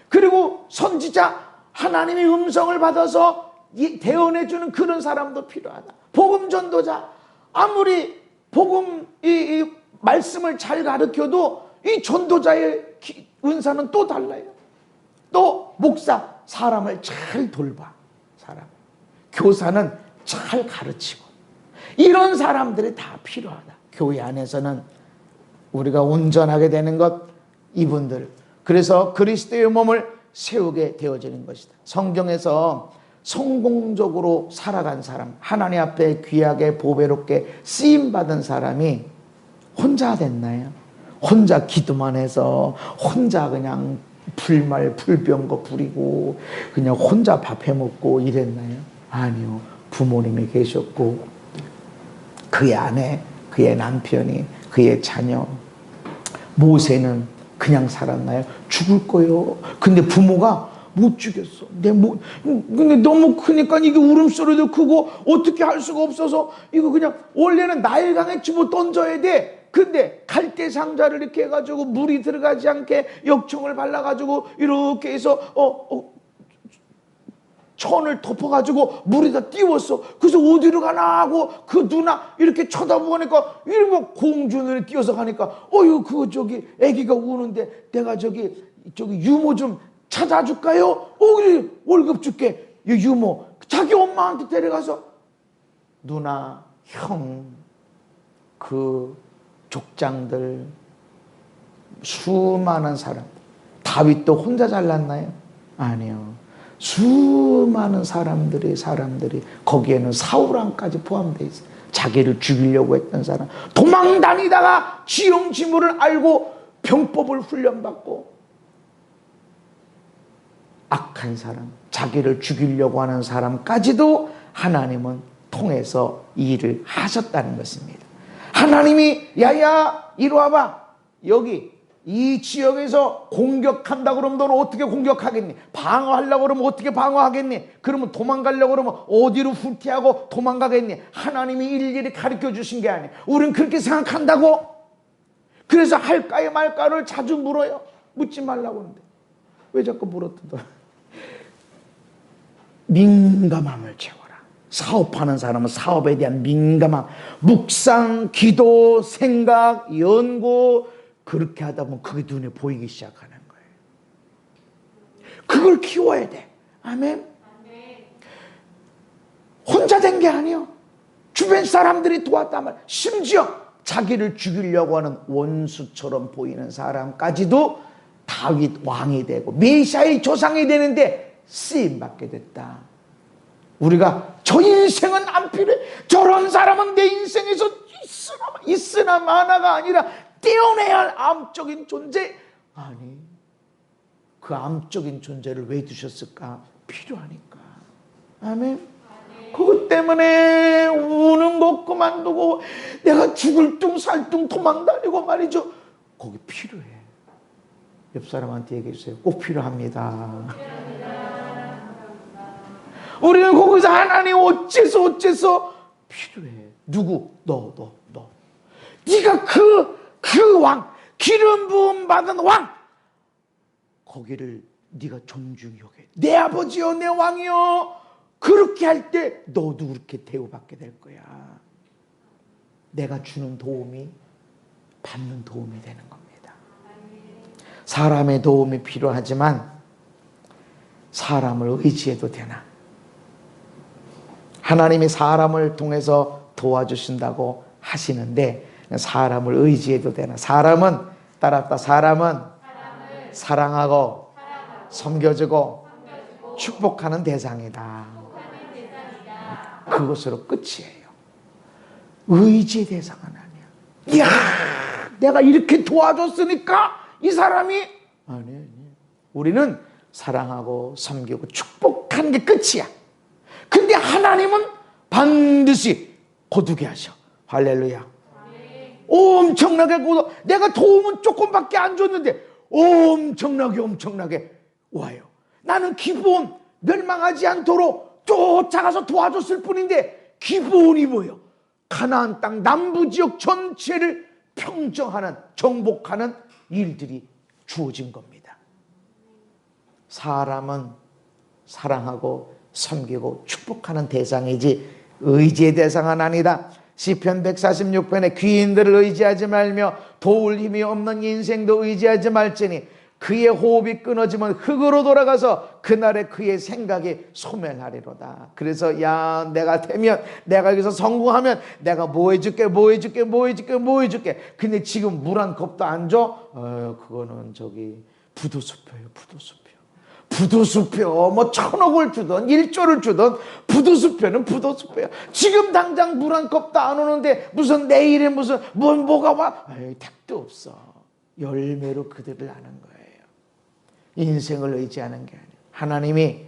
그리고 선지자, 하나님의 음성을 받아서 대언해주는 그런 사람도 필요하다. 복음 전도자, 아무리 복음 이 말씀을 잘 가르쳐도 이 전도자의 은사는 또 달라요. 또 목사, 사람을 잘 돌봐. 사람. 교사는 잘 가르치고, 이런 사람들이 다 필요하다. 교회 안에서는 우리가 온전하게 되는 것, 이분들. 그래서 그리스도의 몸을 세우게 되어지는 것이다. 성경에서 성공적으로 살아간 사람, 하나님 앞에 귀하게 보배롭게 쓰임받은 사람이 혼자 됐나요? 혼자 기도만 해서, 혼자 그냥 불병거 부리고 그냥 혼자 밥 해먹고 이랬나요? 아니요. 부모님이 계셨고, 그의 아내, 그의 남편이, 그의 자녀. 모세는 그냥 살았나요? 죽을 거예요. 근데 부모가 못 죽였어. 근데 너무 크니까 이게 울음소리도 크고 어떻게 할 수가 없어서 이거 그냥, 원래는 나일강에 집어 던져야 돼. 근데 갈대 상자를 이렇게 해가지고 물이 들어가지 않게 역청을 발라가지고 이렇게 해서 천을 덮어가지고 물에다 띄웠어. 그래서 어디로 가나 하고 그 누나 이렇게 쳐다보니까 이러면 공주 눈에 띄어서 가니까 어휴 그거 저기 애기가 우는데 내가 저기 유모 좀 찾아줄까요? 그래 월급 줄게. 유모 자기 엄마한테 데려가서 누나 형 그 족장들 수많은 사람 다윗도 혼자 잘났나요? 아니요. 수많은 사람들이 거기에는 사울왕까지 포함되어 있어요. 자기를 죽이려고 했던 사람, 도망 다니다가 지형지물을 알고 병법을 훈련받고 악한 사람, 자기를 죽이려고 하는 사람까지도 하나님은 통해서 일을 하셨다는 것입니다. 하나님이 야야 이리 와봐. 여기 이 지역에서 공격한다 그러면 너는 어떻게 공격하겠니? 방어하려고 그러면 어떻게 방어하겠니? 그러면 도망가려고 그러면 어디로 후퇴하고 도망가겠니? 하나님이 일일이 가르쳐 주신 게 아니에요. 우리는 그렇게 생각한다고. 그래서 할까요 말까를 자주 물어요. 묻지 말라고 하는데 왜 자꾸 물어뜯어? 민감함을 채워라. 사업하는 사람은 사업에 대한 민감함, 묵상, 기도, 생각, 연구, 그렇게 하다 보면 그게 눈에 보이기 시작하는 거예요. 그걸 키워야 돼. 아멘. 혼자 된 게 아니에요. 주변 사람들이 도왔단 말이에요. 심지어 자기를 죽이려고 하는 원수처럼 보이는 사람까지도 다윗 왕이 되고 메시아의 조상이 되는데 쓰임받게 됐다. 우리가 저 인생은 안 필요해, 저런 사람은 내 인생에서 있으나 마나가 아니라 떼어내야 할 암적인 존재. 아니, 그 암적인 존재를 왜 두셨을까? 필요하니까. 아멘. 그것 때문에 우는 것 그만두고 내가 죽을 둥 살 둥 도망다니고 말이죠. 거기 필요해. 옆 사람한테 얘기해 주세요. 꼭 필요합니다. 우리는 거기서 하나님 어째서 필요해. 누구? 너. 네가 그 왕, 기름 부음 받은 왕, 거기를 네가 존중히 여겨. 내 아버지요, 내 왕이요. 그렇게 할 때 너도 그렇게 대우받게 될 거야. 내가 주는 도움이 받는 도움이 되는 겁니다. 사람의 도움이 필요하지만 사람을 의지해도 되나? 하나님이 사람을 통해서 도와주신다고 하시는데 사람을 의지해도 되나? 사람은 따랐다. 사람은 사랑하고 섬겨주고 축복하는 대상이다. 그것으로 끝이에요. 의지의 대상은 아니야. 이야, 내가 이렇게 도와줬으니까 이 사람이 아니. 우리는 사랑하고 섬기고 축복하는 게 끝이야. 근데 하나님은 반드시 거두게 하셔. 할렐루야. 엄청나게 거둬. 내가 도움은 조금밖에 안 줬는데 엄청나게 와요. 나는 기브온 멸망하지 않도록 쫓아가서 도와줬을 뿐인데 기브온이 뭐예요? 가나안 땅 남부 지역 전체를 평정하는, 정복하는 일들이 주어진 겁니다. 사람은 사랑하고 섬기고 축복하는 대상이지 의지의 대상은 아니다. 시편 146편에 귀인들을 의지하지 말며 도울 힘이 없는 인생도 의지하지 말지니 그의 호흡이 끊어지면 흙으로 돌아가서 그날에 그의 생각이 소멸하리로다. 그래서 야, 내가 되면, 내가 여기서 성공하면 내가 뭐 해줄게. 근데 지금 물 한 컵도 안 줘? 그거는 저기 부도수표예요. 부도수표 뭐 1,000억을 주든 1조를 주든 부도수표는 부도수표야. 지금 당장 물 한 컵도 안 오는데 무슨 내일에 무슨 뭐가 와? 택도 없어. 열매로 그들을 아는 거예요. 인생을 의지하는 게 아니에요. 하나님이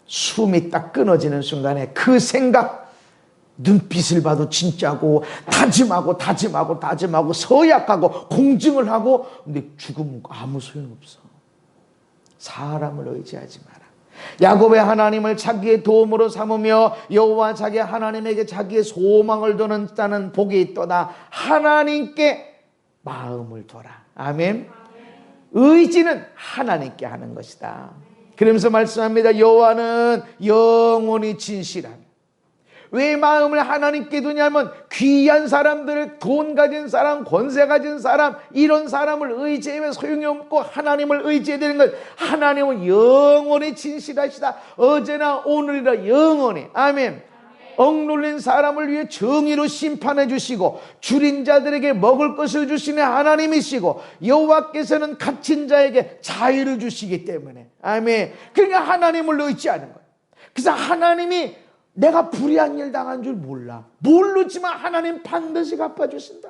숨이 딱 끊어지는 순간에 그 생각, 눈빛을 봐도 진짜고 다짐하고 서약하고 공증을 하고, 근데 죽으면 아무 소용없어. 사람을 의지하지 마라. 야곱의 하나님을 자기의 도움으로 삼으며 여호와 자기 하나님에게 자기의 소망을 두는 자는 복이 있도다. 하나님께 마음을 둬라. 아멘. 의지는 하나님께 하는 것이다. 그러면서 말씀합니다. 여호와는 영원히 진실하며. 왜 마음을 하나님께 두냐면 귀한 사람들, 돈 가진 사람, 권세 가진 사람, 이런 사람을 의지하면 소용이 없고 하나님을 의지해야 되는 것. 하나님은 영원히 진실하시다. 어제나 오늘이라 영원히. 아멘. 억눌린 사람을 위해 정의로 심판해 주시고 줄인 자들에게 먹을 것을 주시는 하나님이시고 여호와께서는 갇힌 자에게 자유를 주시기 때문에. 아멘. 그러니까 하나님을 의지하는 거예요. 그래서 하나님이 내가 불의한 일 당한 줄 몰라. 모르지만 하나님 반드시 갚아주신다.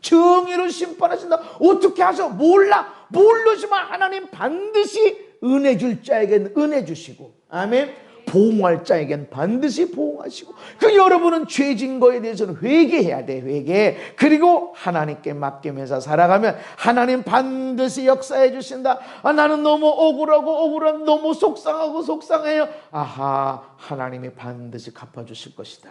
정의로 심판하신다. 어떻게 하셔? 몰라. 모르지만 하나님 반드시 은혜 줄 자에게는 은혜 주시고, 아멘. 보응할 자에겐 반드시 보응하시고. 그 여러분은 죄진 거에 대해서는 회개해야 돼. 회개. 그리고 하나님께 맡기면서 살아가면 하나님 반드시 역사해 주신다. 나는 너무 억울하고 너무 속상해요. 아하, 하나님이 반드시 갚아주실 것이다.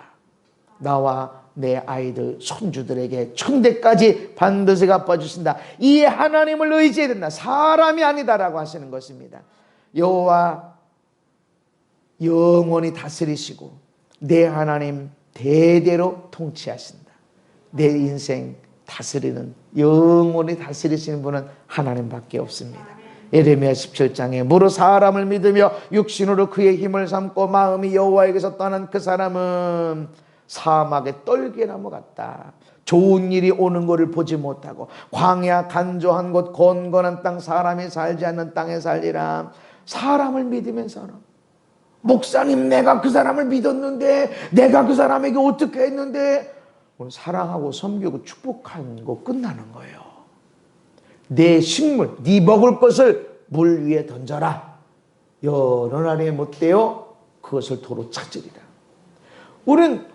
나와 내 아이들 손주들에게 천대까지 반드시 갚아주신다. 이 하나님을 의지해야 된다. 사람이 아니다라고 하시는 것입니다. 여호와 영원히 다스리시고 내 하나님 대대로 통치하신다. 내 인생 다스리는, 영원히 다스리시는 분은 하나님밖에 없습니다. 예레미야 17장에 무릇 사람을 믿으며 육신으로 그의 힘을 삼고 마음이 여호와에게서 떠난 그 사람은 사막의 떨게나무 같다. 좋은 일이 오는 것을 보지 못하고 광야 간조한 곳 건건한 땅, 사람이 살지 않는 땅에 살리라. 사람을 믿으면 살아. 목사님, 내가 그 사람을 믿었는데, 내가 그 사람에게 어떻게 했는데, 사랑하고 섬기고 축복한 거 끝나는 거예요. 내 식물, 네 먹을 것을 물 위에 던져라. 여러 날에 못되어 그것을 도로 찾으리라. 우린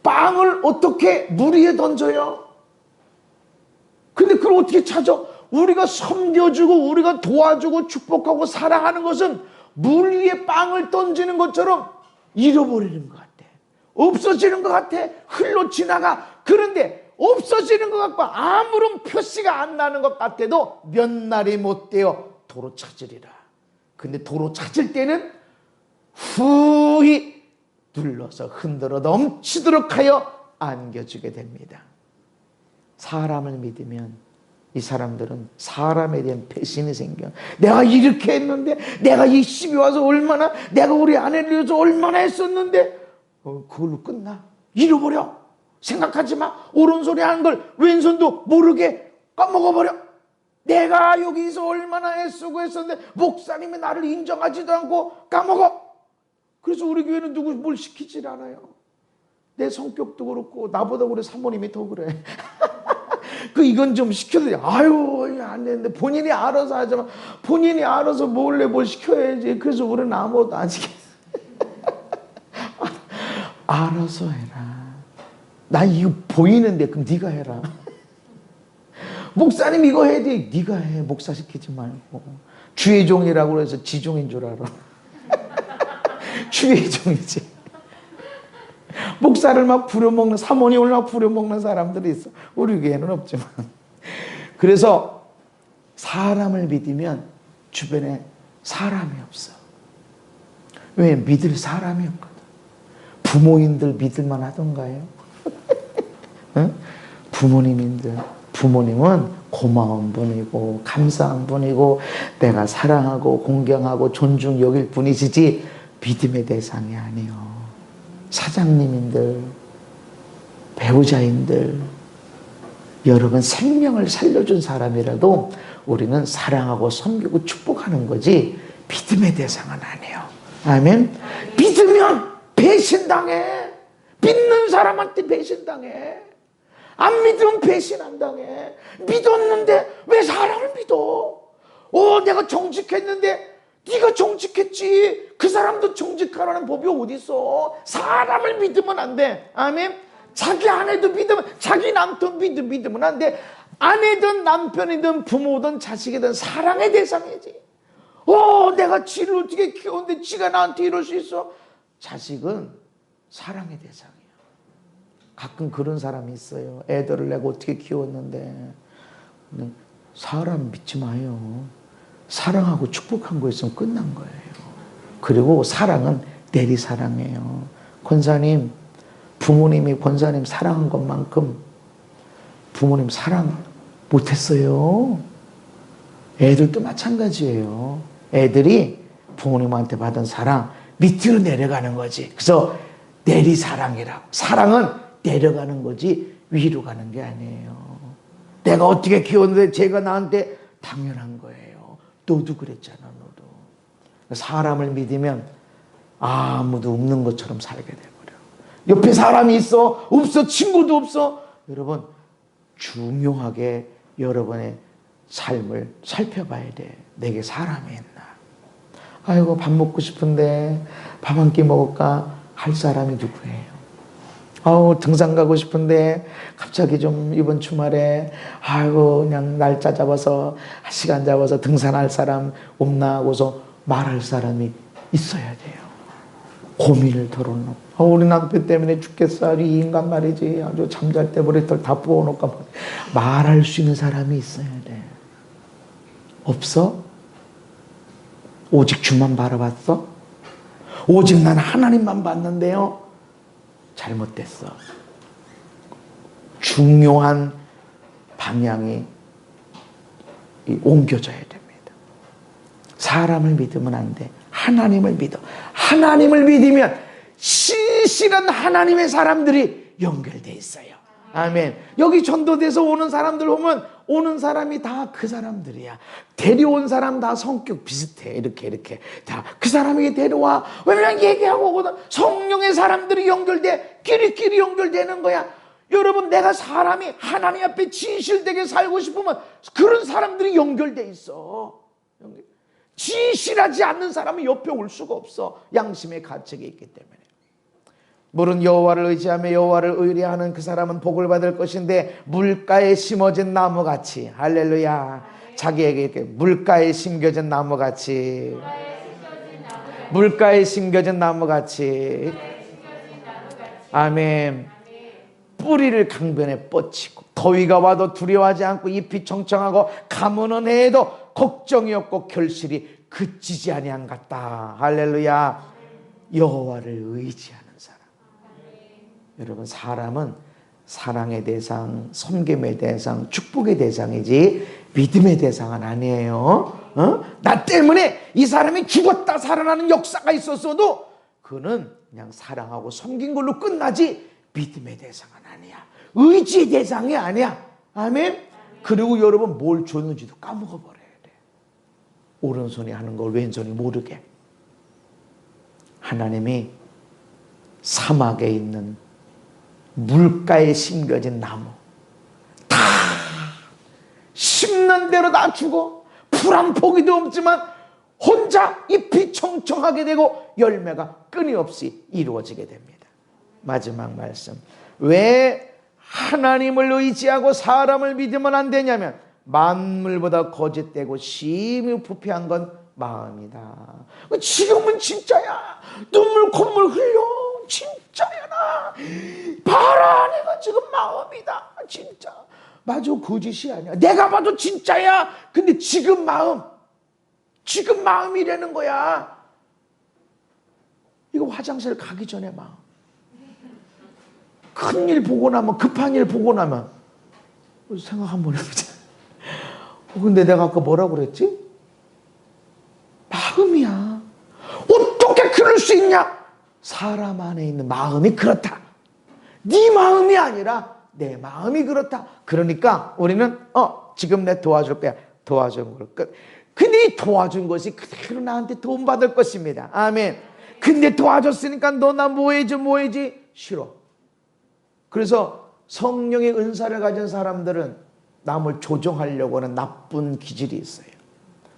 빵을 어떻게 물 위에 던져요? 근데 그걸 어떻게 찾아? 우리가 섬겨주고 우리가 도와주고 축복하고 사랑하는 것은 물 위에 빵을 던지는 것처럼 잃어버리는 것 같아. 없어지는 것 같아. 흘러 지나가. 그런데 없어지는 것 같고 아무런 표시가 안 나는 것 같아도 몇 날이 못되어 도로 찾으리라. 근데 도로 찾을 때는 후히 눌러서 흔들어 넘치도록 하여 안겨주게 됩니다. 사람을 믿으면 이 사람들은 사람에 대한 배신이 생겨. 내가 이렇게 했는데, 내가 이 시비 와서 얼마나, 내가 우리 아내를 위해서 얼마나 했었는데, 그걸로 끝나. 잃어버려. 생각하지 마. 오른손에 하는 걸 왼손도 모르게 까먹어버려. 내가 여기서 얼마나 애쓰고 했었는데 목사님이 나를 인정하지도 않고 까먹어. 그래서 우리 교회는 누구 뭘 시키질 않아요. 내 성격도 그렇고 나보다 우리 사모님이 더 그래. 이건 좀 시켜도 돼. 아유, 안 되는데 본인이 알아서 하자면 본인이 알아서 몰래 뭘 시켜야지. 그래서 우리는 아무것도 안 시켰어. 알아서 해라. 나 이거 보이는데 그럼 네가 해라. 목사님 이거 해야 돼. 네가 해. 목사 시키지 말고. 주의 종이라고 해서 지종인 줄 알아. 주의 종이지. 목사를 막 부려먹는, 사모님을 막 부려먹는 사람들이 있어. 우리 교회는 없지만. 그래서 사람을 믿으면 주변에 사람이 없어. 왜? 믿을 사람이 없거든. 부모님들 믿을만 하던가요? 응? 부모님은 고마운 분이고 감사한 분이고 내가 사랑하고 공경하고 존중 여길 분이시지 믿음의 대상이 아니요. 사장님인들, 배우자인들, 여러분 생명을 살려준 사람이라도 우리는 사랑하고 섬기고 축복하는 거지 믿음의 대상은 아니에요. 아멘. 믿으면 배신당해. 믿는 사람한테 배신당해. 안 믿으면 배신 안 당해. 믿었는데 왜 사람을 믿어? 내가 정직했는데 네가 정직했지. 그 사람도 정직하라는 법이 어디 있어? 사람을 믿으면 안 돼. 아멘. 자기 아내도 믿으면, 자기 남편 믿으면 안 돼. 아내든 남편이든 부모든 자식이든 사랑의 대상이지. 내가 지를 어떻게 키웠는데 지가 나한테 이럴 수 있어? 자식은 사랑의 대상이야. 가끔 그런 사람이 있어요. 애들을 내가 어떻게 키웠는데. 사람 믿지 마요. 사랑하고 축복한 거 있으면 끝난 거예요. 그리고 사랑은 내리사랑이에요. 권사님, 부모님이 권사님 사랑한 것만큼 부모님 사랑 못했어요. 애들도 마찬가지예요. 애들이 부모님한테 받은 사랑 밑으로 내려가는 거지. 그래서 내리사랑이라고. 사랑은 내려가는 거지 위로 가는 게 아니에요. 내가 어떻게 키웠는데 제가 나한테 당연한 거예요. 너도 그랬잖아. 너도. 사람을 믿으면 아무도 없는 것처럼 살게 돼버려. 옆에 사람이 있어? 없어? 친구도 없어? 여러분, 중요하게 여러분의 삶을 살펴봐야 돼. 내게 사람이 있나? 아이고, 밥 먹고 싶은데 밥 한 끼 먹을까? 할 사람이 누구예요? 아우, 등산 가고 싶은데 갑자기 좀 이번 주말에 아이고, 그냥 날짜 잡아서 시간 잡아서 등산할 사람 없나 하고서 말할 사람이 있어야 돼요. 고민을 털어놓고. 우리 남편 때문에 죽겠어. 이 인간 말이지. 아주 잠잘 때 머리털 다 부어놓을까. 말할 수 있는 사람이 있어야 돼. 없어? 오직 주만 바라봤어? 오직 난 하나님만 봤는데요. 잘못됐어. 중요한 방향이 옮겨져야 됩니다. 사람을 믿으면 안 돼. 하나님을 믿어. 하나님을 믿으면 신실한 하나님의 사람들이 연결돼 있어요. 아멘. 여기 전도돼서 오는 사람들 보면 오는 사람이 다 그 사람들이야. 데려온 사람 다 성격 비슷해. 이렇게 다 그 사람에게 데려와. 왜냐면 얘기하고 오거든. 성령의 사람들이 연결돼. 끼리끼리 연결되는 거야. 여러분, 내가 사람이 하나님 앞에 진실되게 살고 싶으면 그런 사람들이 연결돼 있어. 진실하지 않는 사람은 옆에 올 수가 없어. 양심의 가책이 있기 때문에. 물은 여호와를 의지하며 여호와를 의뢰하는 그 사람은 복을 받을 것인데 물가에 심어진 나무같이, 할렐루야, 자기에게 이렇게 물가에 심겨진 나무같이, 물가에 심겨진 나무같이, 아멘. 뿌리를 강변에 뻗치고 더위가 와도 두려워하지 않고 잎이 청청하고 가무는 해에도 걱정이 없고 결실이 그치지 아니한 같다. 할렐루야. 여호와를 의지하는 사람. 여러분, 사람은 사랑의 대상, 섬김의 대상, 축복의 대상이지 믿음의 대상은 아니에요. 나 때문에 이 사람이 죽었다 살아나는 역사가 있었어도 그는 그냥 사랑하고 섬긴 걸로 끝나지 믿음의 대상은 아니야. 의지의 대상이 아니야. 아멘. 그리고 여러분, 뭘 줬는지도 까먹어버려야 돼. 오른손이 하는 걸 왼손이 모르게. 하나님이 사막에 있는 물가에 심겨진 나무 다 심는 대로 다 죽어. 풀 한 포기도 없지만 혼자 잎이 청청하게 되고 열매가 끊임없이 이루어지게 됩니다. 마지막 말씀. 왜 하나님을 의지하고 사람을 믿으면 안 되냐면 만물보다 거짓되고 심히 부패한 건 마음이다. 지금은 진짜야. 눈물 콧물 흘려. 진짜야. 나 봐라, 내가 지금 마음이다. 진짜. 맞아, 거짓이 아니야. 내가 봐도 진짜야. 근데 지금 마음이라는 거야. 이거 화장실 가기 전에 마음. 큰일 보고 나면, 급한 일 보고 나면 생각 한번 해보자. 근데 내가 아까 뭐라고 그랬지? 마음이야. 어떻게 그럴 수 있냐? 사람 안에 있는 마음이 그렇다. 네 마음이 아니라 내 마음이 그렇다. 그러니까 우리는 지금 내 도와줄 거야. 도와준 걸 끝. 근데 이 도와준 것이 그대로 나한테 도움 받을 것입니다. 아멘. 근데 도와줬으니까 너 나 뭐 해지 싫어. 그래서 성령의 은사를 가진 사람들은 남을 조종하려고 하는 나쁜 기질이 있어요.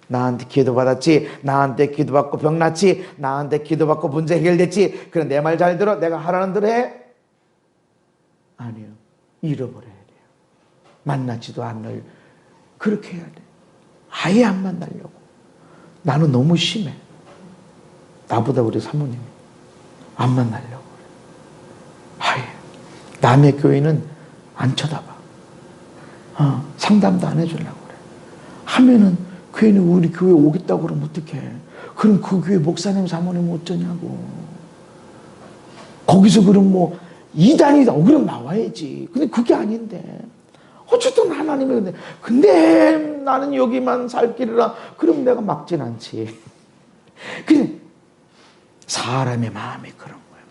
나한테 기도받았지, 나한테 기도받고 병났지, 나한테 기도받고 문제 해결됐지, 그래 내 말 잘 들어, 내가 하라는 대로 해. 아니요, 잃어버려야 돼요. 만나지도 않을. 그렇게 해야 돼. 아예 안 만나려고. 나는 너무 심해. 나보다 우리 사모님이 안 만나려고 그래. 아예. 남의 교회는 안 쳐다봐. 상담도 안 해주려고 그래. 하면은 괜히 우리 교회 오겠다고 그러면 어떡해. 그럼 그 교회 목사님 사모님 어쩌냐고. 거기서 그럼 뭐 이단이다 그럼 나와야지. 근데 그게 아닌데 어쨌든 하나님이 근데 나는 여기만 살 길이라 그럼 내가 막진 않지. 그래 사람의 마음이 그런 거예요.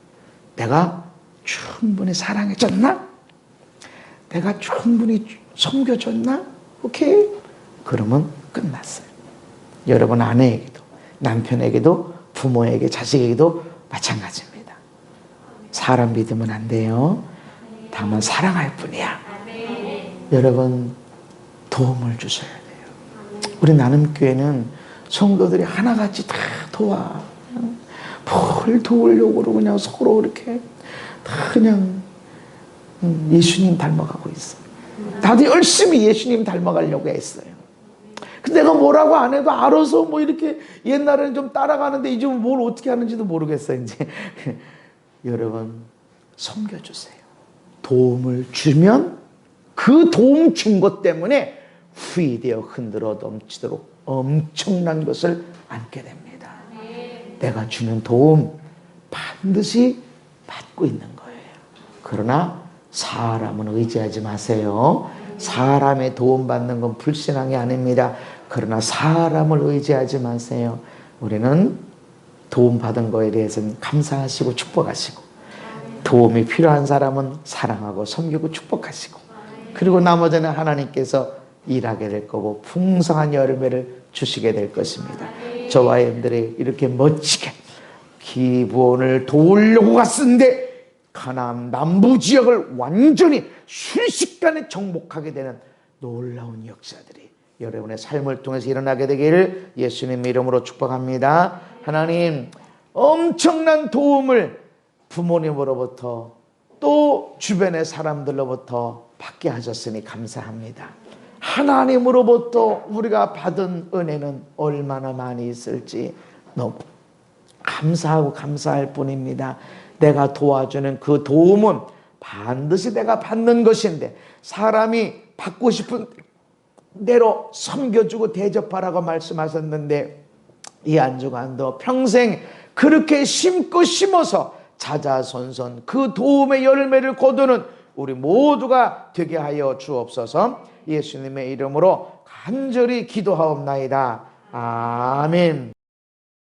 내가 충분히 사랑해줬나? 내가 충분히 섬겨줬나? 오케이? 그러면 끝났어요. 여러분 아내에게도 남편에게도 부모에게 자식에게도 마찬가지입니다. 사람 믿으면 안 돼요. 다만 사랑할 뿐이야. 여러분 도움을 주셔야 돼요. 우리 나눔교회는 성도들이 하나같이 다 도와. 뭘 도우려고 그러고 그냥 서로 이렇게 다 그냥 예수님 닮아가고 있어. 다들 열심히 예수님 닮아가려고 했어요. 근데 내가 뭐라고 안 해도 알아서 뭐 이렇게 옛날에는 좀 따라가는데 이제 뭘 어떻게 하는지도 모르겠어요. 이제 여러분 섬겨주세요. 도움을 주면 그 도움 준 것 때문에 후이되어 흔들어 넘치도록 엄청난 것을 안게 됩니다. 내가 주는 도움 반드시 받고 있는 거예요. 그러나 사람은 의지하지 마세요. 사람의 도움받는 건 불신앙이 아닙니다. 그러나 사람을 의지하지 마세요. 우리는 도움받은 거에 대해서는 감사하시고 축복하시고, 도움이 필요한 사람은 사랑하고 섬기고 축복하시고, 그리고 나머지는 하나님께서 일하게 될 거고 풍성한 열매를 주시게 될 것입니다. 저와 여러분들이 이렇게 멋지게 기브온을 도우려고 갔는데 가나안 남부 지역을 완전히 순식간에 정복하게 되는 놀라운 역사들이 여러분의 삶을 통해서 일어나게 되기를 예수님 이름으로 축복합니다. 하나님 엄청난 도움을 부모님으로부터 또 주변의 사람들로부터 받게 하셨으니 감사합니다. 하나님으로부터 우리가 받은 은혜는 얼마나 많이 있을지 너무 감사하고 감사할 뿐입니다. 내가 도와주는 그 도움은 반드시 내가 받는 것인데, 사람이 받고 싶은 대로 섬겨주고 대접하라고 말씀하셨는데 이 안주관도 평생 그렇게 심고 심어서 자자손손 그 도움의 열매를 거두는 우리 모두가 되게 하여 주옵소서. 예수님의 이름으로 간절히 기도하옵나이다. 아멘.